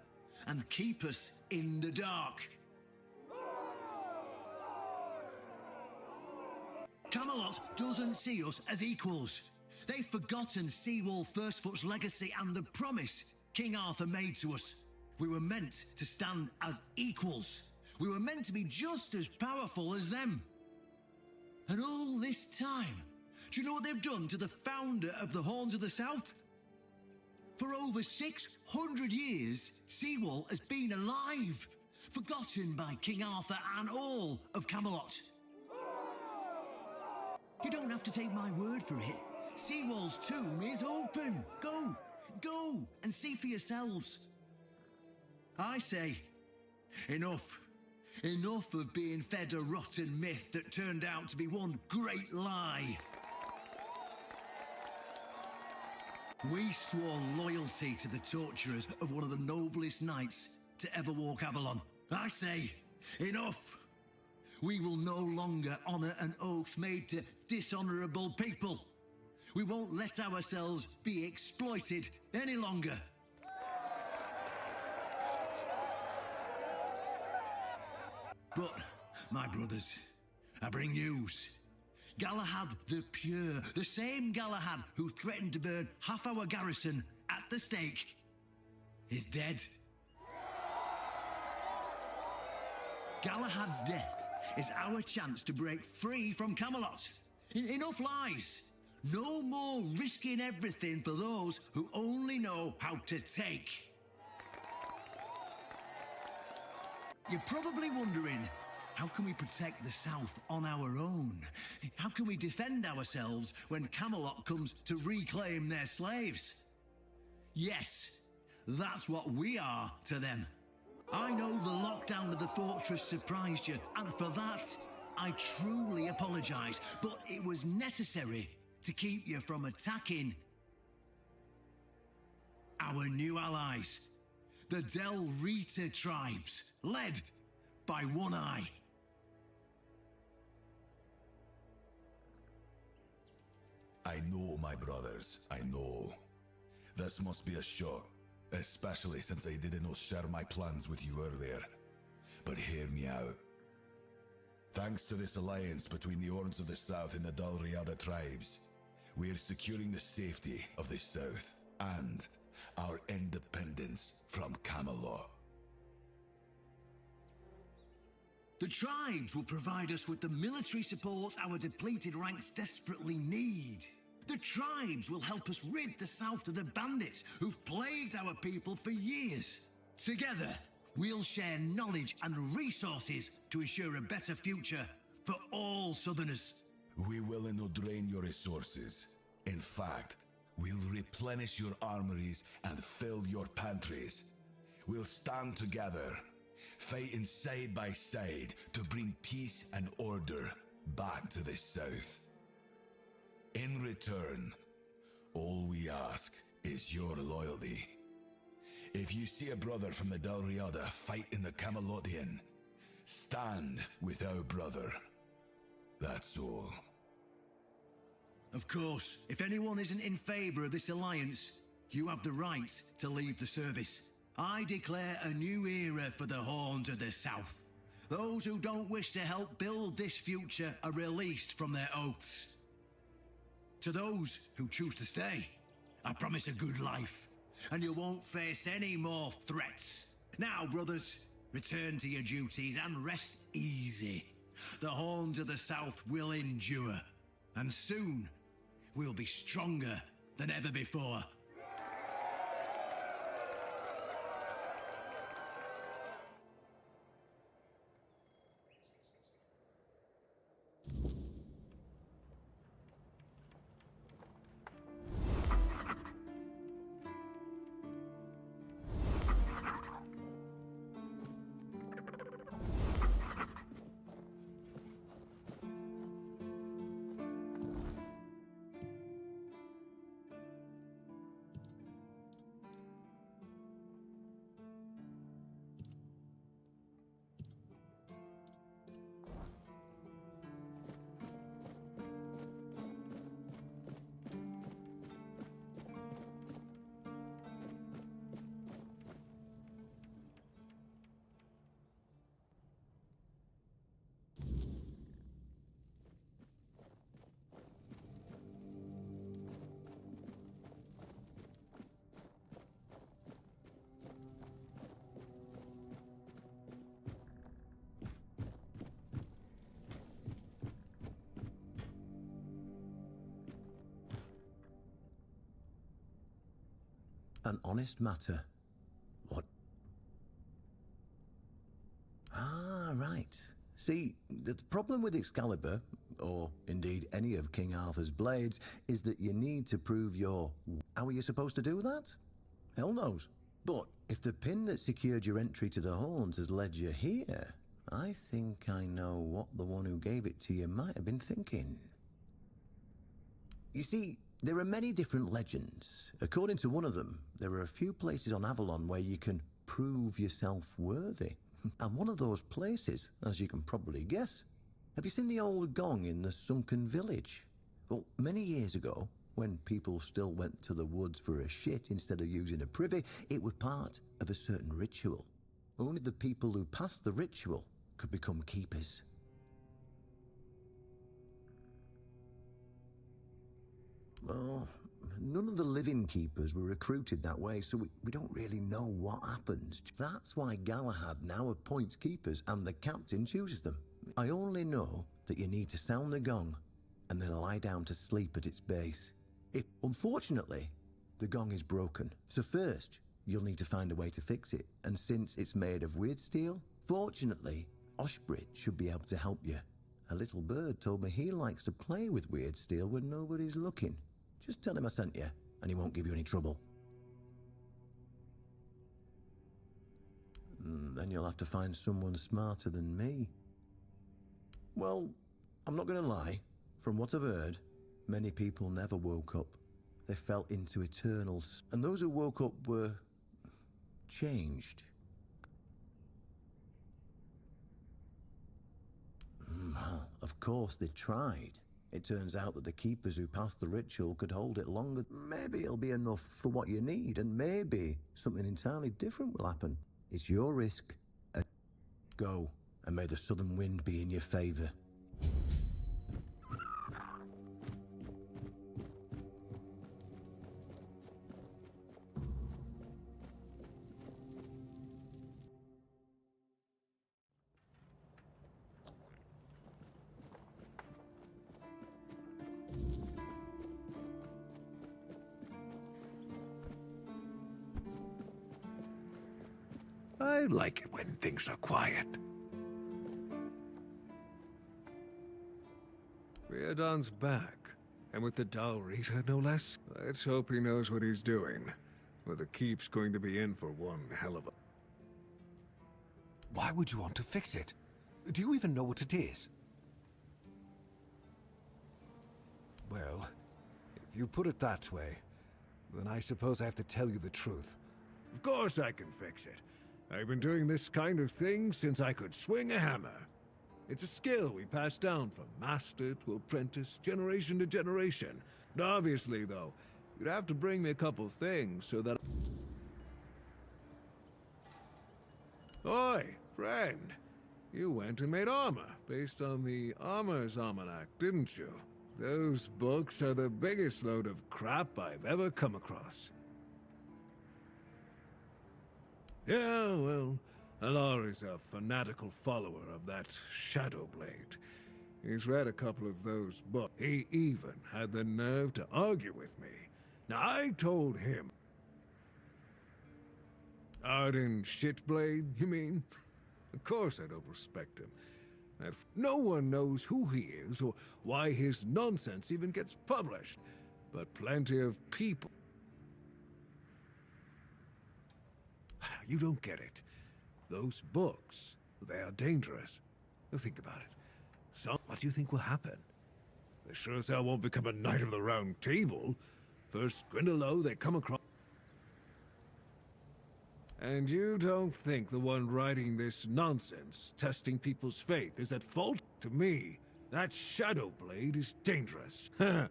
and keep us in the dark. Camelot doesn't see us as equals. They've forgotten Seawall Firstfoot's legacy and the promise King Arthur made to us. We were meant to stand as equals. We were meant to be just as powerful as them. And all this time, do you know what they've done to the founder of the Horns of the South? For over 600 years, Seawall has been alive, forgotten by King Arthur and all of Camelot. You don't have to take my word for it. Seawall's tomb is open. Go and see for yourselves. I say, enough. Enough of being fed a rotten myth that turned out to be one great lie. We swore loyalty to the torturers of one of the noblest knights to ever walk Avalon. I say, enough. We will no longer honor an oath made to dishonorable people. We won't let ourselves be exploited any longer. But, my brothers, I bring news. Galahad the Pure, the same Galahad who threatened to burn half our garrison at the stake, is dead. Galahad's death is our chance to break free from Camelot. Enough lies. No more risking everything for those who only know how to take. You're probably wondering, how can we protect the South on our own? How can we defend ourselves when Camelot comes to reclaim their slaves? Yes, that's what we are to them. I know the lockdown of the fortress surprised you, and for that, I truly apologize, but it was necessary to keep you from attacking our new allies, the Del Rita tribes, led by One Eye. I know, my brothers, I know. This must be a shock, especially since I didn't share my plans with you earlier. But hear me out. Thanks to this alliance between the Horns of the South and the Del Rita tribes, we are securing the safety of the South and our independence from Camelot. The tribes will provide us with the military support our depleted ranks desperately need. The tribes will help us rid the South of the bandits who've plagued our people for years. Together, we'll share knowledge and resources to ensure a better future for all Southerners. We will not drain your resources. In fact, we'll replenish your armories and fill your pantries. We'll stand together, fighting side by side to bring peace and order back to the South. In return, all we ask is your loyalty. If you see a brother from the Dalriada fight in the Camelotian, stand with our brother. That's all. Of course, if anyone isn't in favor of this alliance, you have the right to leave the service. I declare a new era for the Horns of the South. Those who don't wish to help build this future are released from their oaths. To those who choose to stay, I promise a good life, and you won't face any more threats. Now, brothers, return to your duties and rest easy. The Horns of the South will endure, and soon we'll be stronger than ever before. An honest matter. What? Ah, right. See, the problem with Excalibur, or indeed any of King Arthur's blades, is that you need to prove your... How are you supposed to do that? Hell knows. But if the pin that secured your entry to the Horns has led you here, I think I know what the one who gave it to you might have been thinking. You see, there are many different legends. According to one of them, there are a few places on Avalon where you can prove yourself worthy. And one of those places, as you can probably guess, have you seen the old gong in the sunken village? Well, many years ago, when people still went to the woods for a shit instead of using a privy, it was part of a certain ritual. Only the people who passed the ritual could become keepers. Well, none of the living keepers were recruited that way, so we don't really know what happens. That's why Galahad now appoints keepers and the captain chooses them. I only know that you need to sound the gong and then lie down to sleep at its base. Unfortunately, the gong is broken, so first you'll need to find a way to fix it, and since it's made of weird steel, fortunately, Oshbrit should be able to help you. A little bird told me he likes to play with weird steel when nobody's looking. Just tell him I sent you, and he won't give you any trouble. Then you'll have to find someone smarter than me. Well, I'm not going to lie. From what I've heard, many people never woke up. They fell into eternal... And those who woke up were... changed. Well, of course they tried. It turns out that the keepers who passed the ritual could hold it longer. Maybe it'll be enough for what you need, and maybe something entirely different will happen. It's your risk. Go, and may the southern wind be in your favor. I like it when things are quiet. Riordan's back, and with the Dalrita, no less. Let's hope he knows what he's doing. Or the keep's going to be in for one hell of a... Why would you want to fix it? Do you even know what it is? Well, if you put it that way, then I suppose I have to tell you the truth. Of course I can fix it. I've been doing this kind of thing since I could swing a hammer. It's a skill we pass down from master to apprentice, generation to generation. And obviously, though, you'd have to bring me a couple things so that... Oi, friend. You went and made armor, based on the Armor's Almanac, didn't you? Those books are the biggest load of crap I've ever come across. Yeah, well, Alar is a fanatical follower of that Shadow Blade. He's read a couple of those books. He even had the nerve to argue with me. Now, I told him... Arden Shitblade, you mean? Of course I don't respect him. No one knows who he is or why his nonsense even gets published. But plenty of people... You don't get it. Those books, they are dangerous. Now think about it. So, what do you think will happen? They sure as hell won't become a Knight of the Round Table. First Grindelow they come across... And you don't think the one writing this nonsense, testing people's faith, is at fault? To me, that Shadow Blade is dangerous. Well,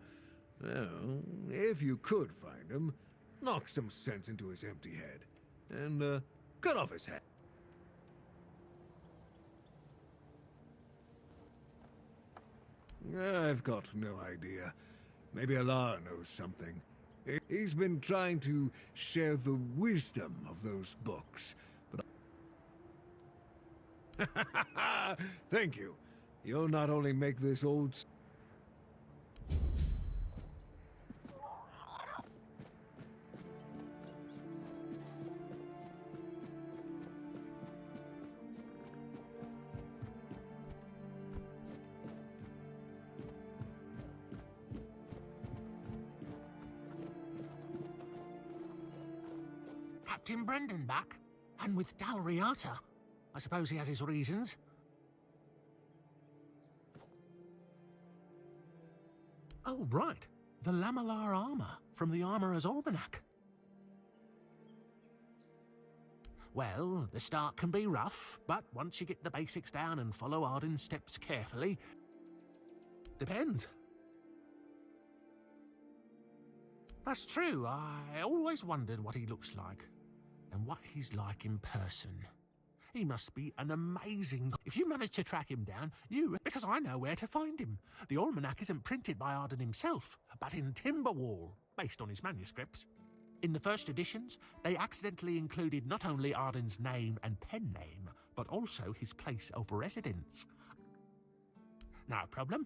if you could find him, knock some sense into his empty head. And, cut off his head. I've got no idea. Maybe Allah knows something. He's been trying to share the wisdom of those books, but... Thank you. You'll not only make this old... Captain Brendan back? And with Dalriata? I suppose he has his reasons. Oh, right. The lamellar armor from the Armorer's Almanac. Well, the start can be rough, but once you get the basics down and follow Arden's steps carefully... Depends. That's true. I always wondered what he looks like. And what he's like in person. He must be an amazing... If you manage to track him down, because I know where to find him. The Almanac isn't printed by Arden himself, but in Timberwall, based on his manuscripts. In the first editions, they accidentally included not only Arden's name and pen name, but also his place of residence. No problem.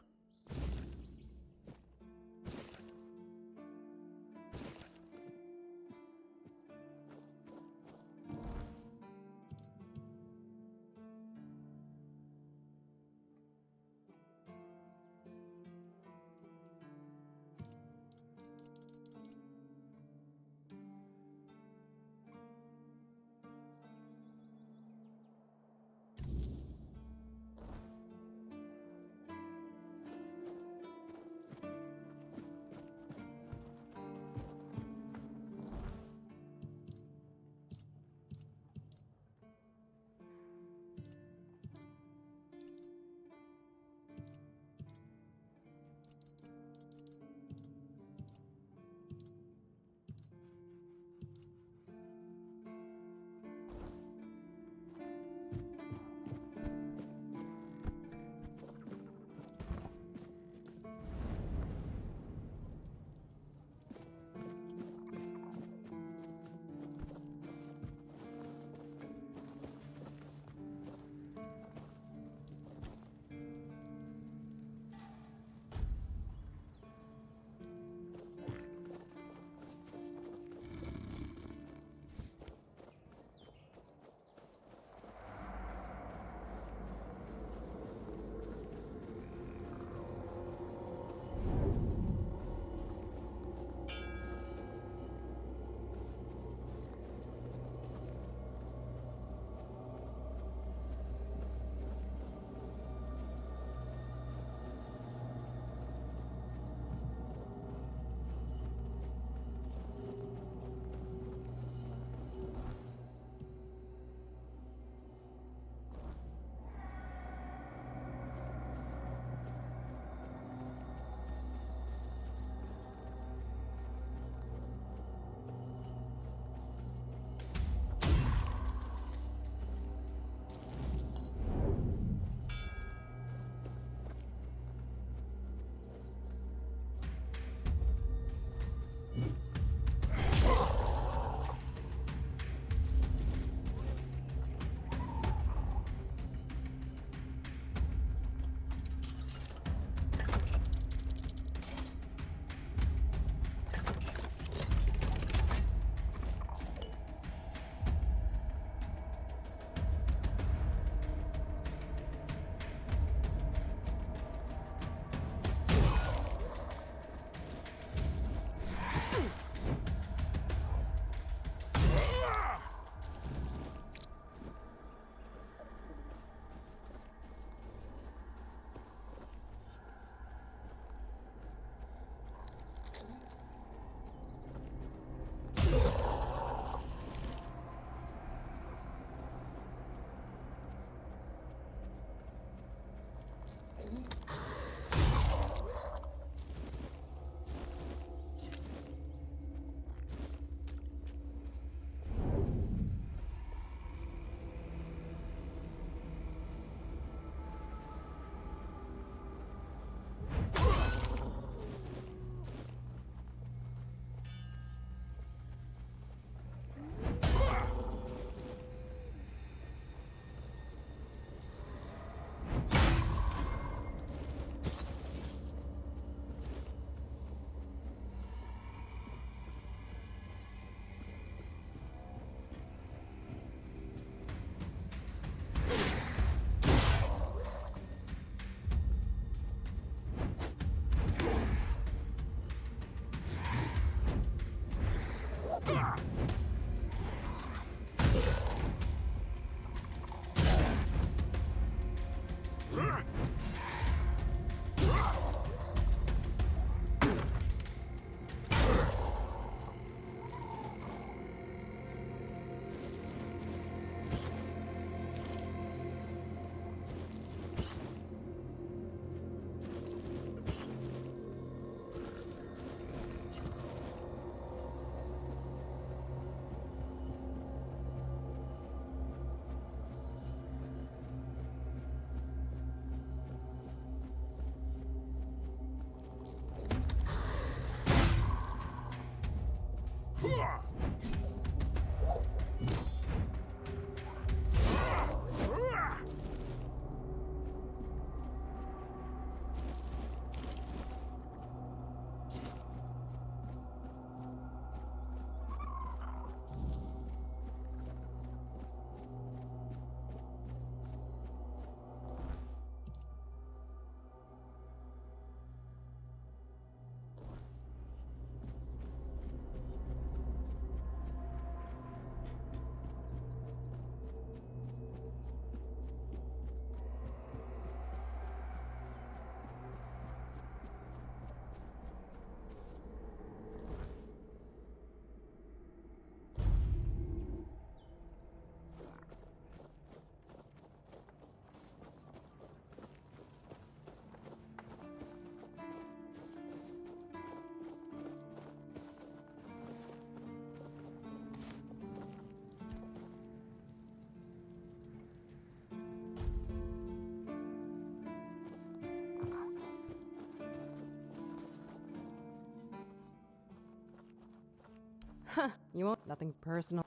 Huh, you won't. Nothing personal.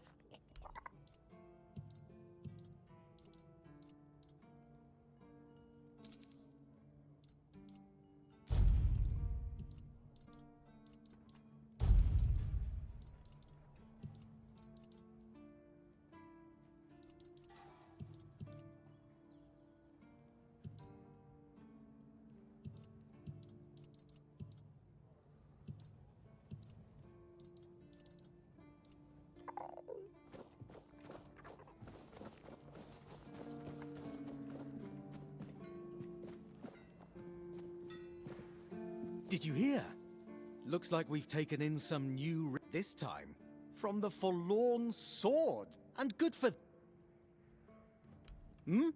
Did you hear? Looks like we've taken in some new this time. From the Forlorn Swords. And good for... Hmm?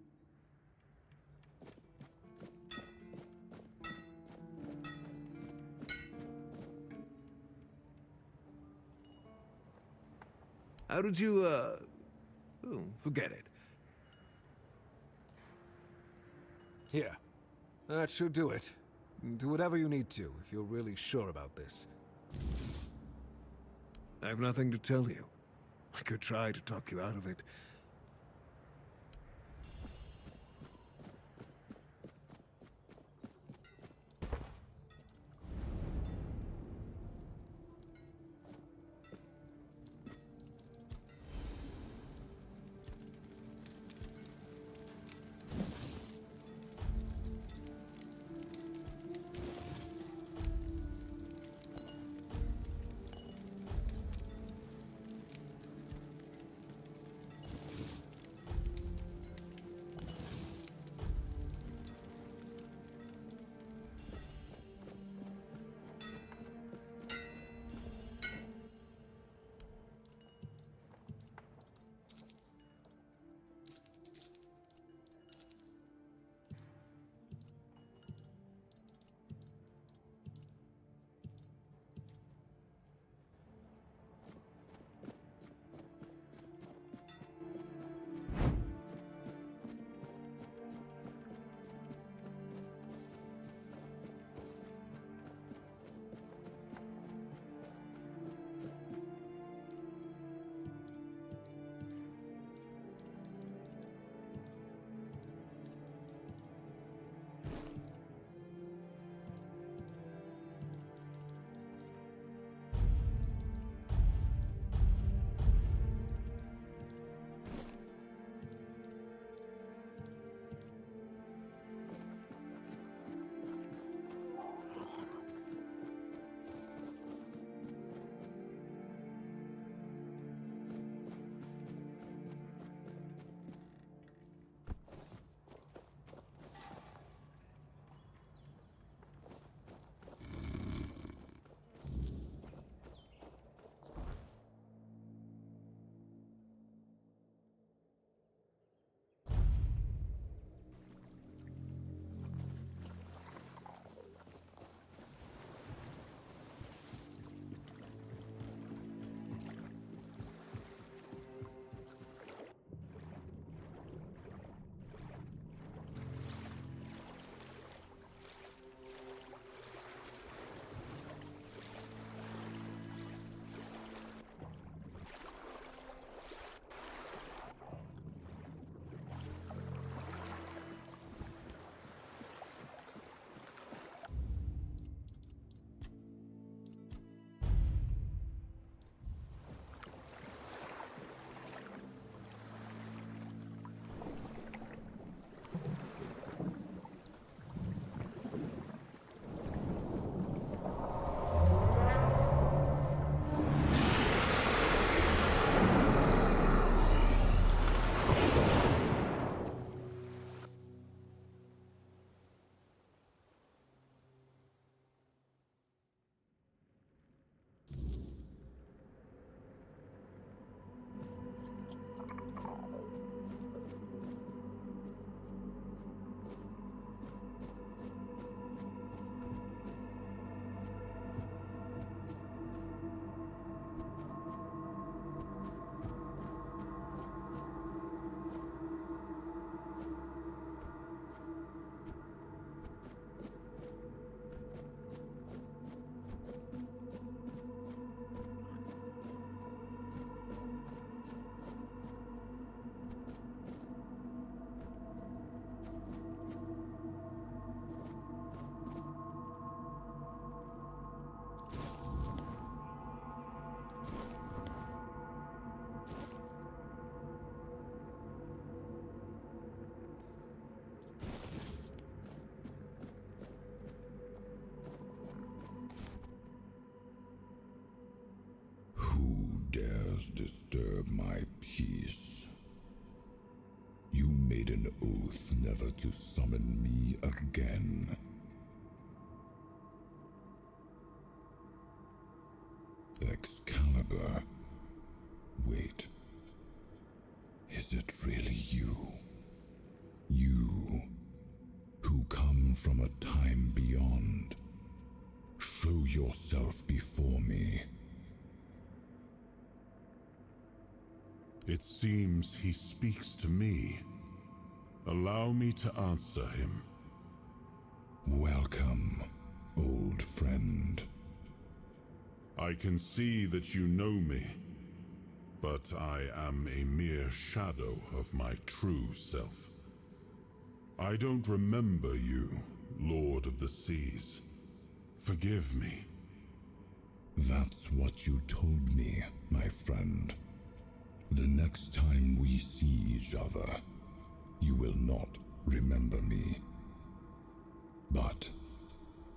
How did you, Oh, forget it. Here. That should do it. Do whatever you need to, if you're really sure about this. I have nothing to tell you. I could try to talk you out of it. disturb my peace. You made an oath never to summon me again. Excalibur. Wait. Is it really you? You, who come from a time beyond. Show yourself before me. It seems he speaks to me. Allow me to answer him. Welcome, old friend. I can see that you know me, but I am a mere shadow of my true self. I don't remember you, Lord of the Seas. Forgive me. That's what you told me, my friend. The next time we see each other, you will not remember me. But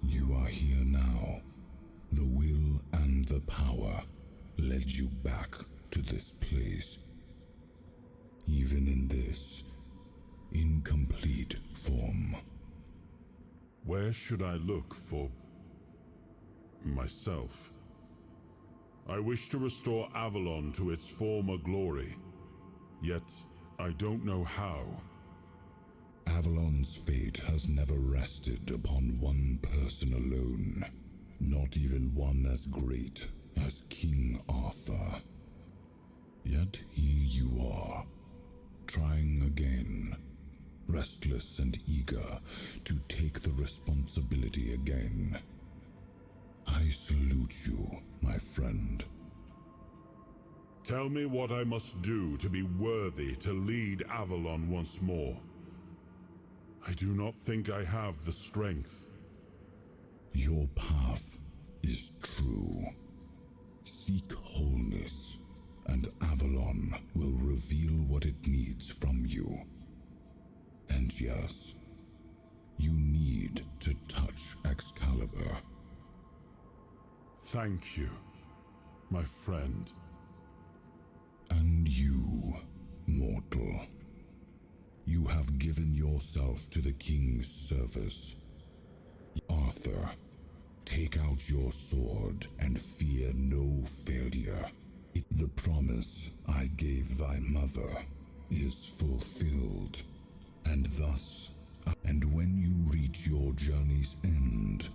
you are here now. The will and the power led you back to this place. Even in this incomplete form. Where should I look for myself? I wish to restore Avalon to its former glory, yet I don't know how. Avalon's fate has never rested upon one person alone, not even one as great as King Arthur. Yet here you are, trying again, restless and eager to take the responsibility again. I salute you, my friend. Tell me what I must do to be worthy to lead Avalon once more. I do not think I have the strength. Your path is true. Seek wholeness, and Avalon will reveal what it needs from you. And yes, you need to touch Excalibur. Thank you, my friend. And you, mortal. You have given yourself to the king's service. Arthur, take out your sword and fear no failure. The promise I gave thy mother is fulfilled, and thus, and when you reach your journey's end,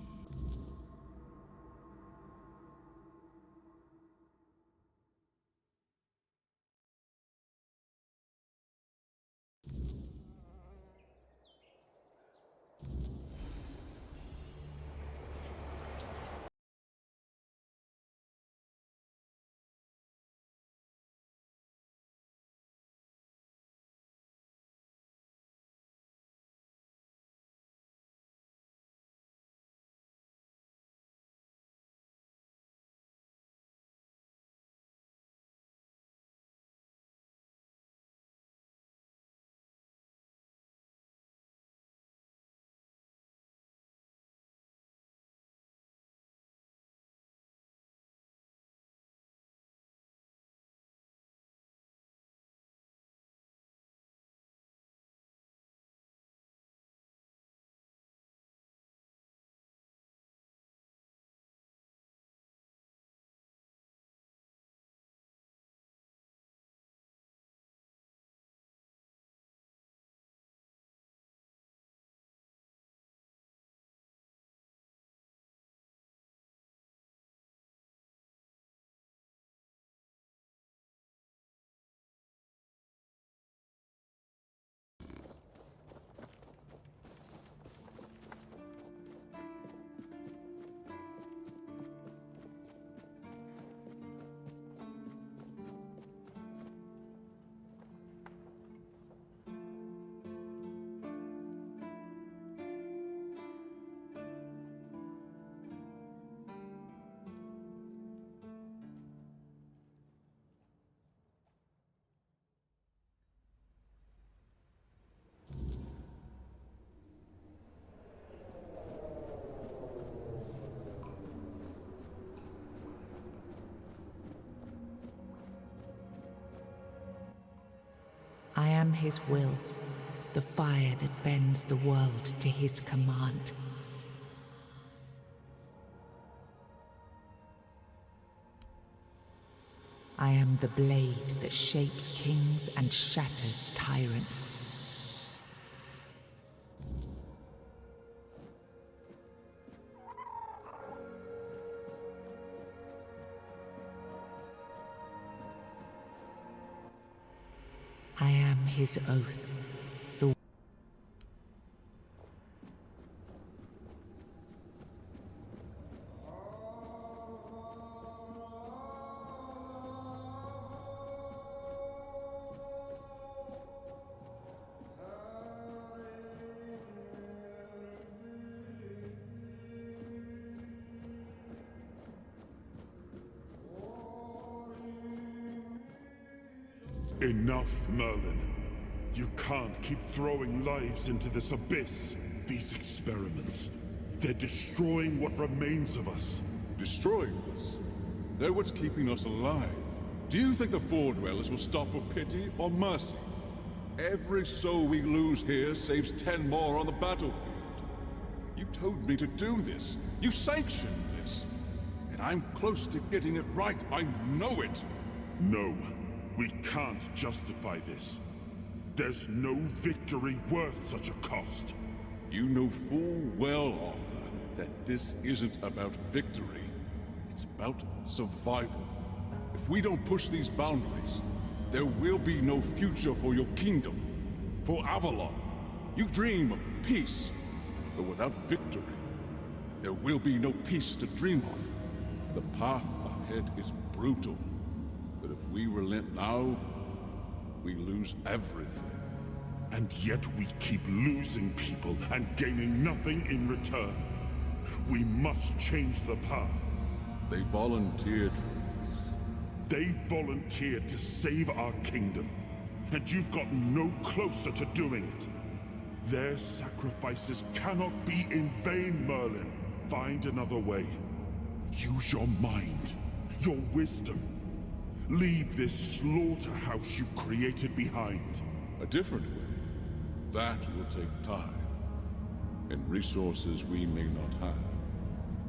his will, the fire that bends the world to his command. I am the blade that shapes kings and shatters tyrants. I am his oath, the Enough, Merlin. You can't keep throwing lives into this abyss. These experiments, they're destroying what remains of us. Destroying us? They're what's keeping us alive. Do you think the Four Dwellers will stop for pity or mercy? Every soul we lose here saves 10 more on the battlefield. You told me to do this. You sanctioned this. And I'm close to getting it right. I know it. No, we can't justify this. There's no victory worth such a cost. You know full well, Arthur, that this isn't about victory. It's about survival. If we don't push these boundaries, there will be no future for your kingdom. For Avalon, you dream of peace, but without victory, there will be no peace to dream of. The path ahead is brutal, but if we relent now, we lose everything. And yet we keep losing people and gaining nothing in return. We must change the path. They volunteered for this. They volunteered to save our kingdom. And you've gotten no closer to doing it. Their sacrifices cannot be in vain, Merlin. Find another way. Use your mind, your wisdom. Leave this slaughterhouse you've created behind. A different way. That will take time. And resources we may not have.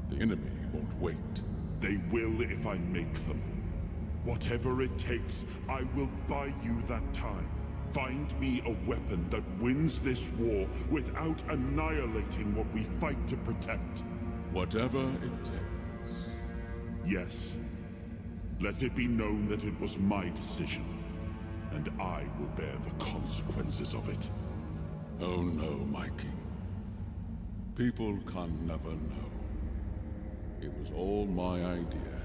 The enemy won't wait. They will if I make them. Whatever it takes, I will buy you that time. Find me a weapon that wins this war without annihilating what we fight to protect. Whatever it takes. Yes. Let it be known that it was my decision, and I will bear the consequences of it. Oh no, my king. People can never know. It was all my idea,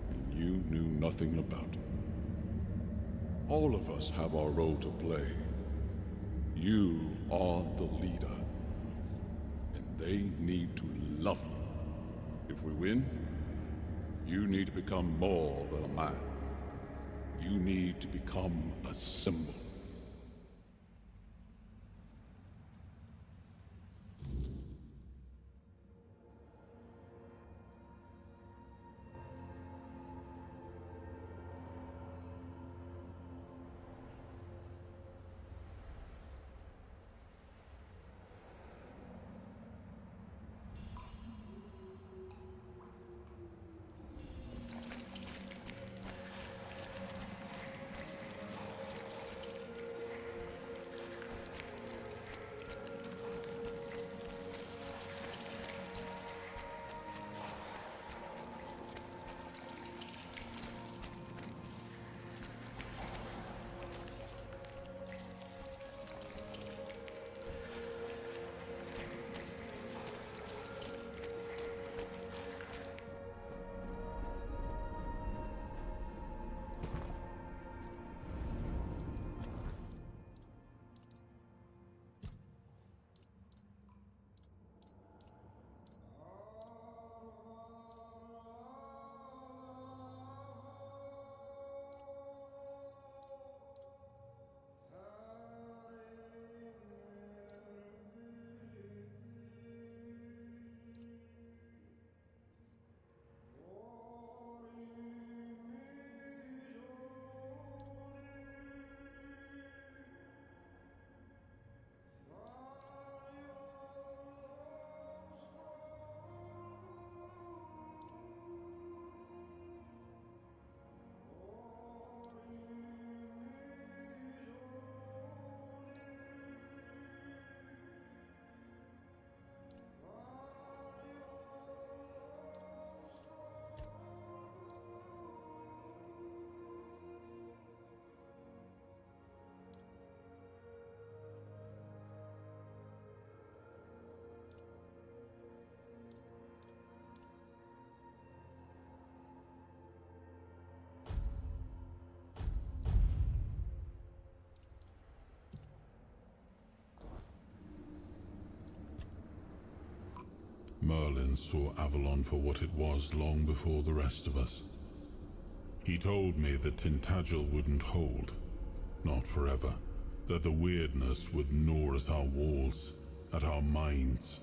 and you knew nothing about it. All of us have our role to play. You are the leader, and they need to love you. If we win, you need to become more than a man. You need to become a symbol. Merlin saw Avalon for what it was long before the rest of us. He told me that Tintagel wouldn't hold, not forever, that the Wyrdness would gnaw at our walls, at our minds,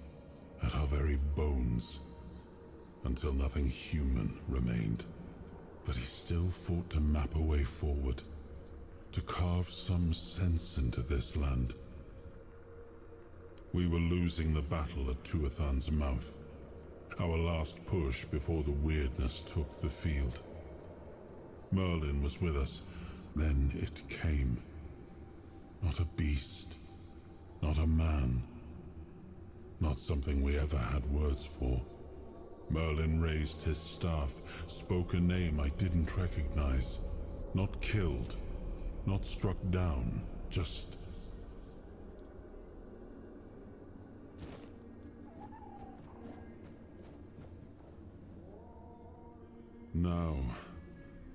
at our very bones, until nothing human remained. But he still fought to map a way forward, to carve some sense into this land. We were losing the battle at Tuathan's mouth, our last push before the Wyrdness took the field. Merlin was with us, then it came. Not a beast, not a man, not something we ever had words for. Merlin raised his staff, spoke a name I didn't recognize. Not killed, not struck down, just... Now,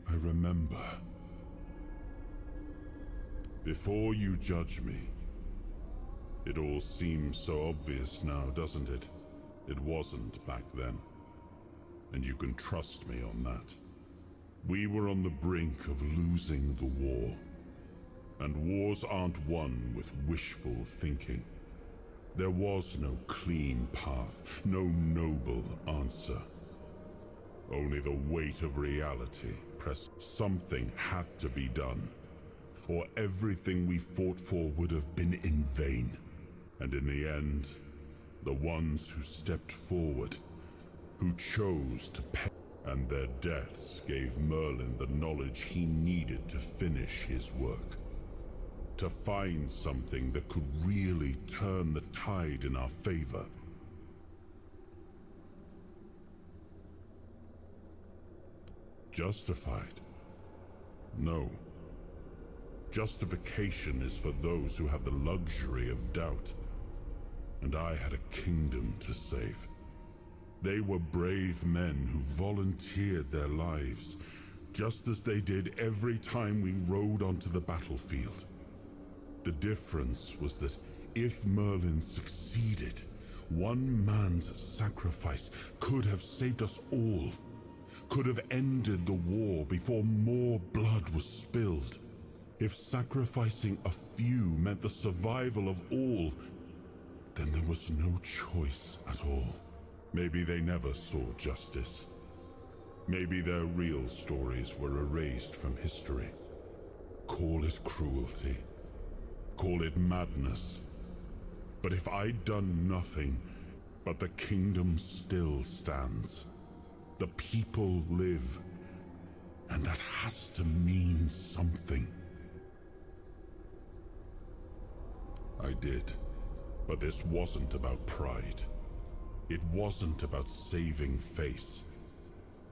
I remember. Before you judge me, it all seems so obvious now, doesn't it? It wasn't back then. And you can trust me on that. We were on the brink of losing the war. And wars aren't won with wishful thinking. There was no clean path, no noble answer. Only the weight of reality pressed. Something had to be done, or everything we fought for would have been in vain. And in the end, the ones who stepped forward, who chose to pay, and their deaths gave Merlin the knowledge he needed to finish his work. To find something that could really turn the tide in our favor. Justified? No. Justification is for those who have the luxury of doubt. And I had a kingdom to save. They were brave men who volunteered their lives, just as they did every time we rode onto the battlefield. The difference was that if Merlin succeeded, one man's sacrifice could have saved us all, could have ended the war before more blood was spilled. If sacrificing a few meant the survival of all, then there was no choice at all. Maybe they never saw justice. Maybe their real stories were erased from history. Call it cruelty. Call it madness. But if I'd done nothing, but the kingdom still stands. The people live. And that has to mean something. I did. But this wasn't about pride. It wasn't about saving face.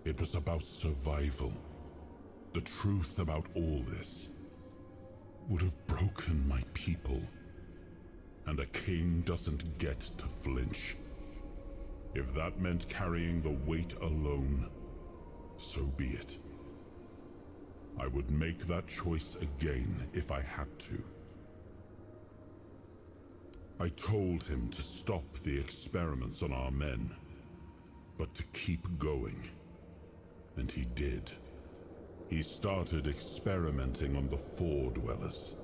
It was about survival. The truth about all this would have broken my people. And a king doesn't get to flinch. If that meant carrying the weight alone, so be it. I would make that choice again if I had to. I told him to stop the experiments on our men, but to keep going. And he did. He started experimenting on the Four Dwellers,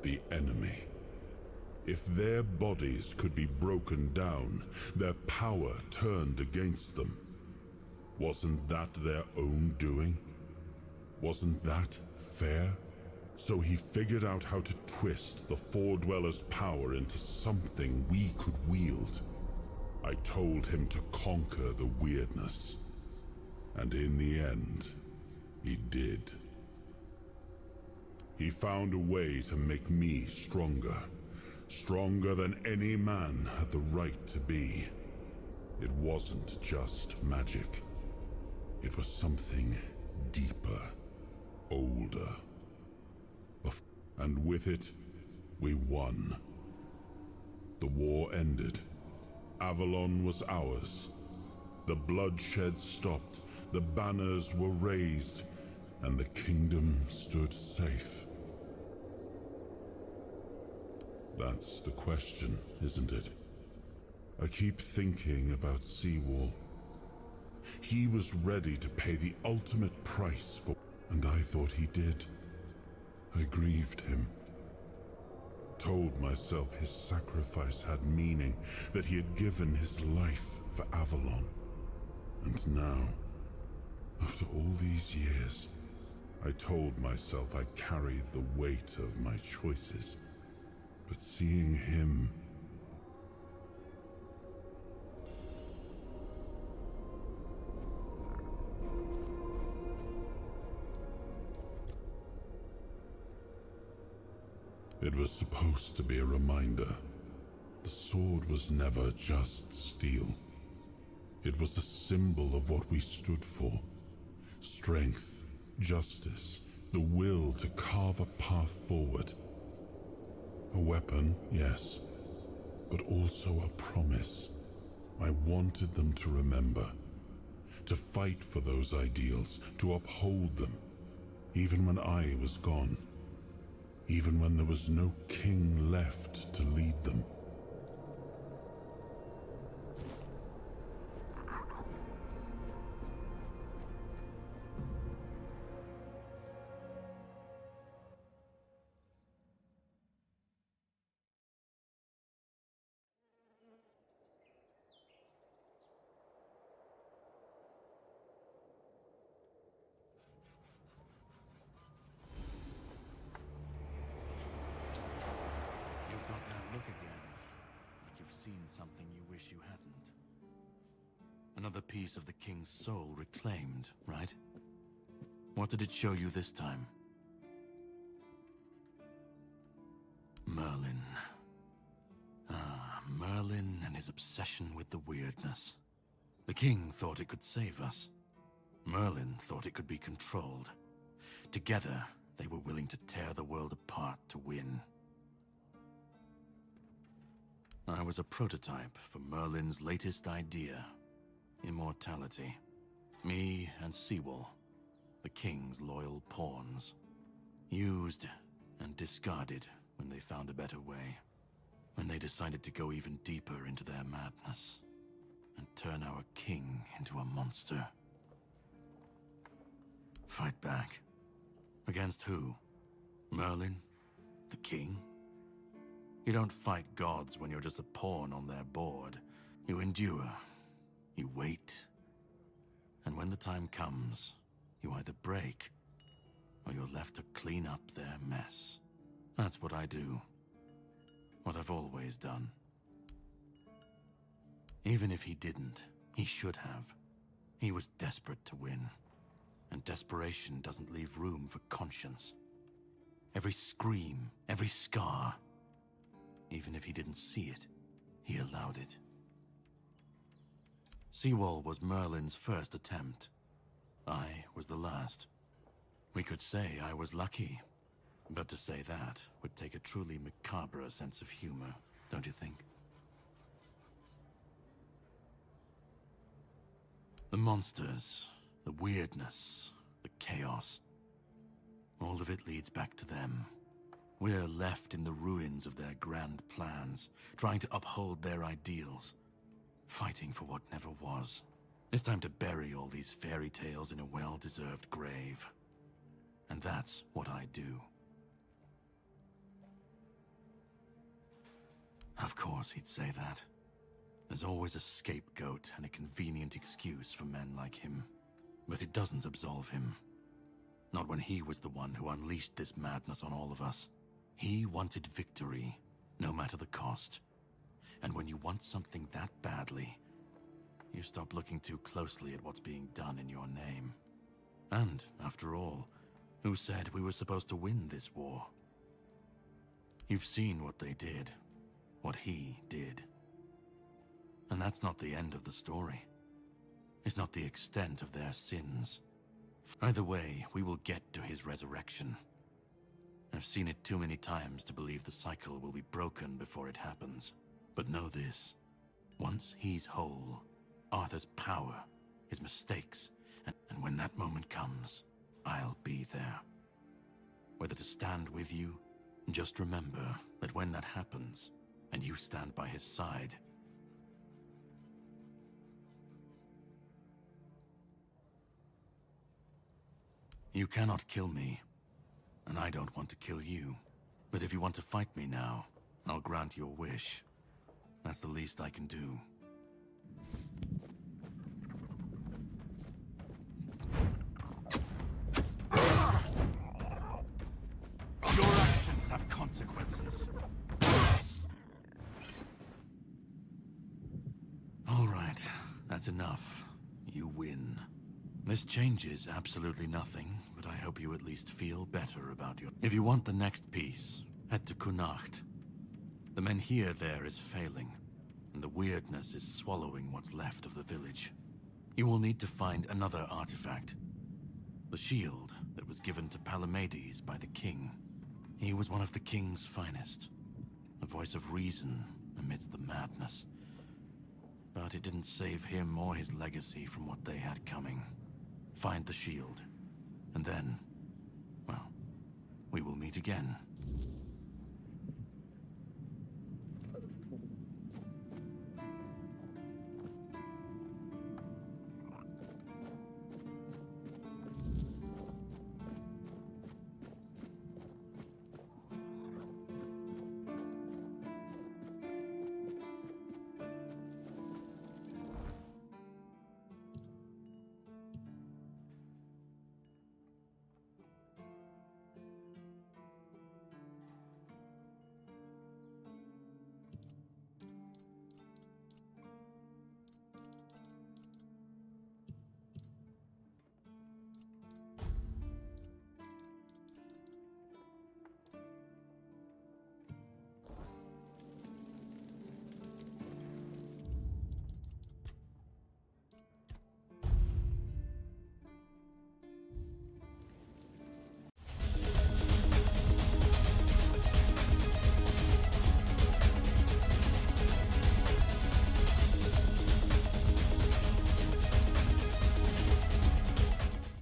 the enemy. If their bodies could be broken down, their power turned against them, wasn't that their own doing? Wasn't that fair? So he figured out how to twist the Four Dwellers' power into something we could wield. I told him to conquer the Wyrdness. And in the end, he did. He found a way to make me stronger. Stronger than any man had the right to be. It wasn't just magic. It was something deeper, older. And with it, we won. The war ended. Avalon was ours. The bloodshed stopped, the banners were raised, and the kingdom stood safe. That's the question, isn't it? I keep thinking about Seawall. He was ready to pay the ultimate price for, and I thought he did. I grieved him. Told myself his sacrifice had meaning, that he had given his life for Avalon. And now, after all these years, I told myself I carried the weight of my choices. But seeing him... It was supposed to be a reminder. The sword was never just steel. It was a symbol of what we stood for. Strength, justice, the will to carve a path forward. A weapon, yes, but also a promise. I wanted them to remember, to fight for those ideals, to uphold them, even when I was gone. Even when there was no king left to lead them. Something you wish you hadn't. Another piece of the king's soul reclaimed, right? What did it show you this time? Merlin. Ah, Merlin and his obsession with the Wyrdness. The king thought it could save us. Merlin thought it could be controlled. Together, they were willing to tear the world apart to win. I was a prototype for Merlin's latest idea, immortality. Me and Seawall, the king's loyal pawns. Used and discarded when they found a better way. When they decided to go even deeper into their madness and turn our king into a monster. Fight back. Against who? Merlin? The king? You don't fight gods when you're just a pawn on their board. You endure. You wait. And when the time comes, you either break, or you're left to clean up their mess. That's what I do. What I've always done. Even if he didn't, he should have. He was desperate to win. And desperation doesn't leave room for conscience. Every scream, every scar... Even if he didn't see it, he allowed it. Seawall was Merlin's first attempt. I was the last. We could say I was lucky, but to say that would take a truly macabre sense of humor, don't you think? The monsters, the Wyrdness, the chaos, all of it leads back to them. We're left in the ruins of their grand plans, trying to uphold their ideals, fighting for what never was. It's time to bury all these fairy tales in a well-deserved grave. And that's what I do. Of course he'd say that. There's always a scapegoat and a convenient excuse for men like him. But it doesn't absolve him. Not when he was the one who unleashed this madness on all of us. He wanted victory, no matter the cost. And when you want something that badly, you stop looking too closely at what's being done in your name. And, after all, who said we were supposed to win this war? You've seen what they did, what he did. And that's not the end of the story. It's not the extent of their sins. Either way, we will get to his resurrection. I've seen it too many times to believe the cycle will be broken before it happens. But know this. Once he's whole, Arthur's power, his mistakes, and when that moment comes, I'll be there. Whether to stand with you, just remember that when that happens, and you stand by his side, You cannot kill me, and I don't want to kill you. But if you want to fight me now, I'll grant your wish. That's the least I can do. Your actions have consequences. All right, that's enough. You win. This changes absolutely nothing, but I hope you at least feel better about your... If you want the next piece, head to Kunacht. The Menhir there is failing, and the Wyrdness is swallowing what's left of the village. You will need to find another artifact. The shield that was given to Palamedes by the king. He was one of the king's finest. A voice of reason amidst the madness. But it didn't save him or his legacy from what they had coming. Find the shield, and then, well, we will meet again.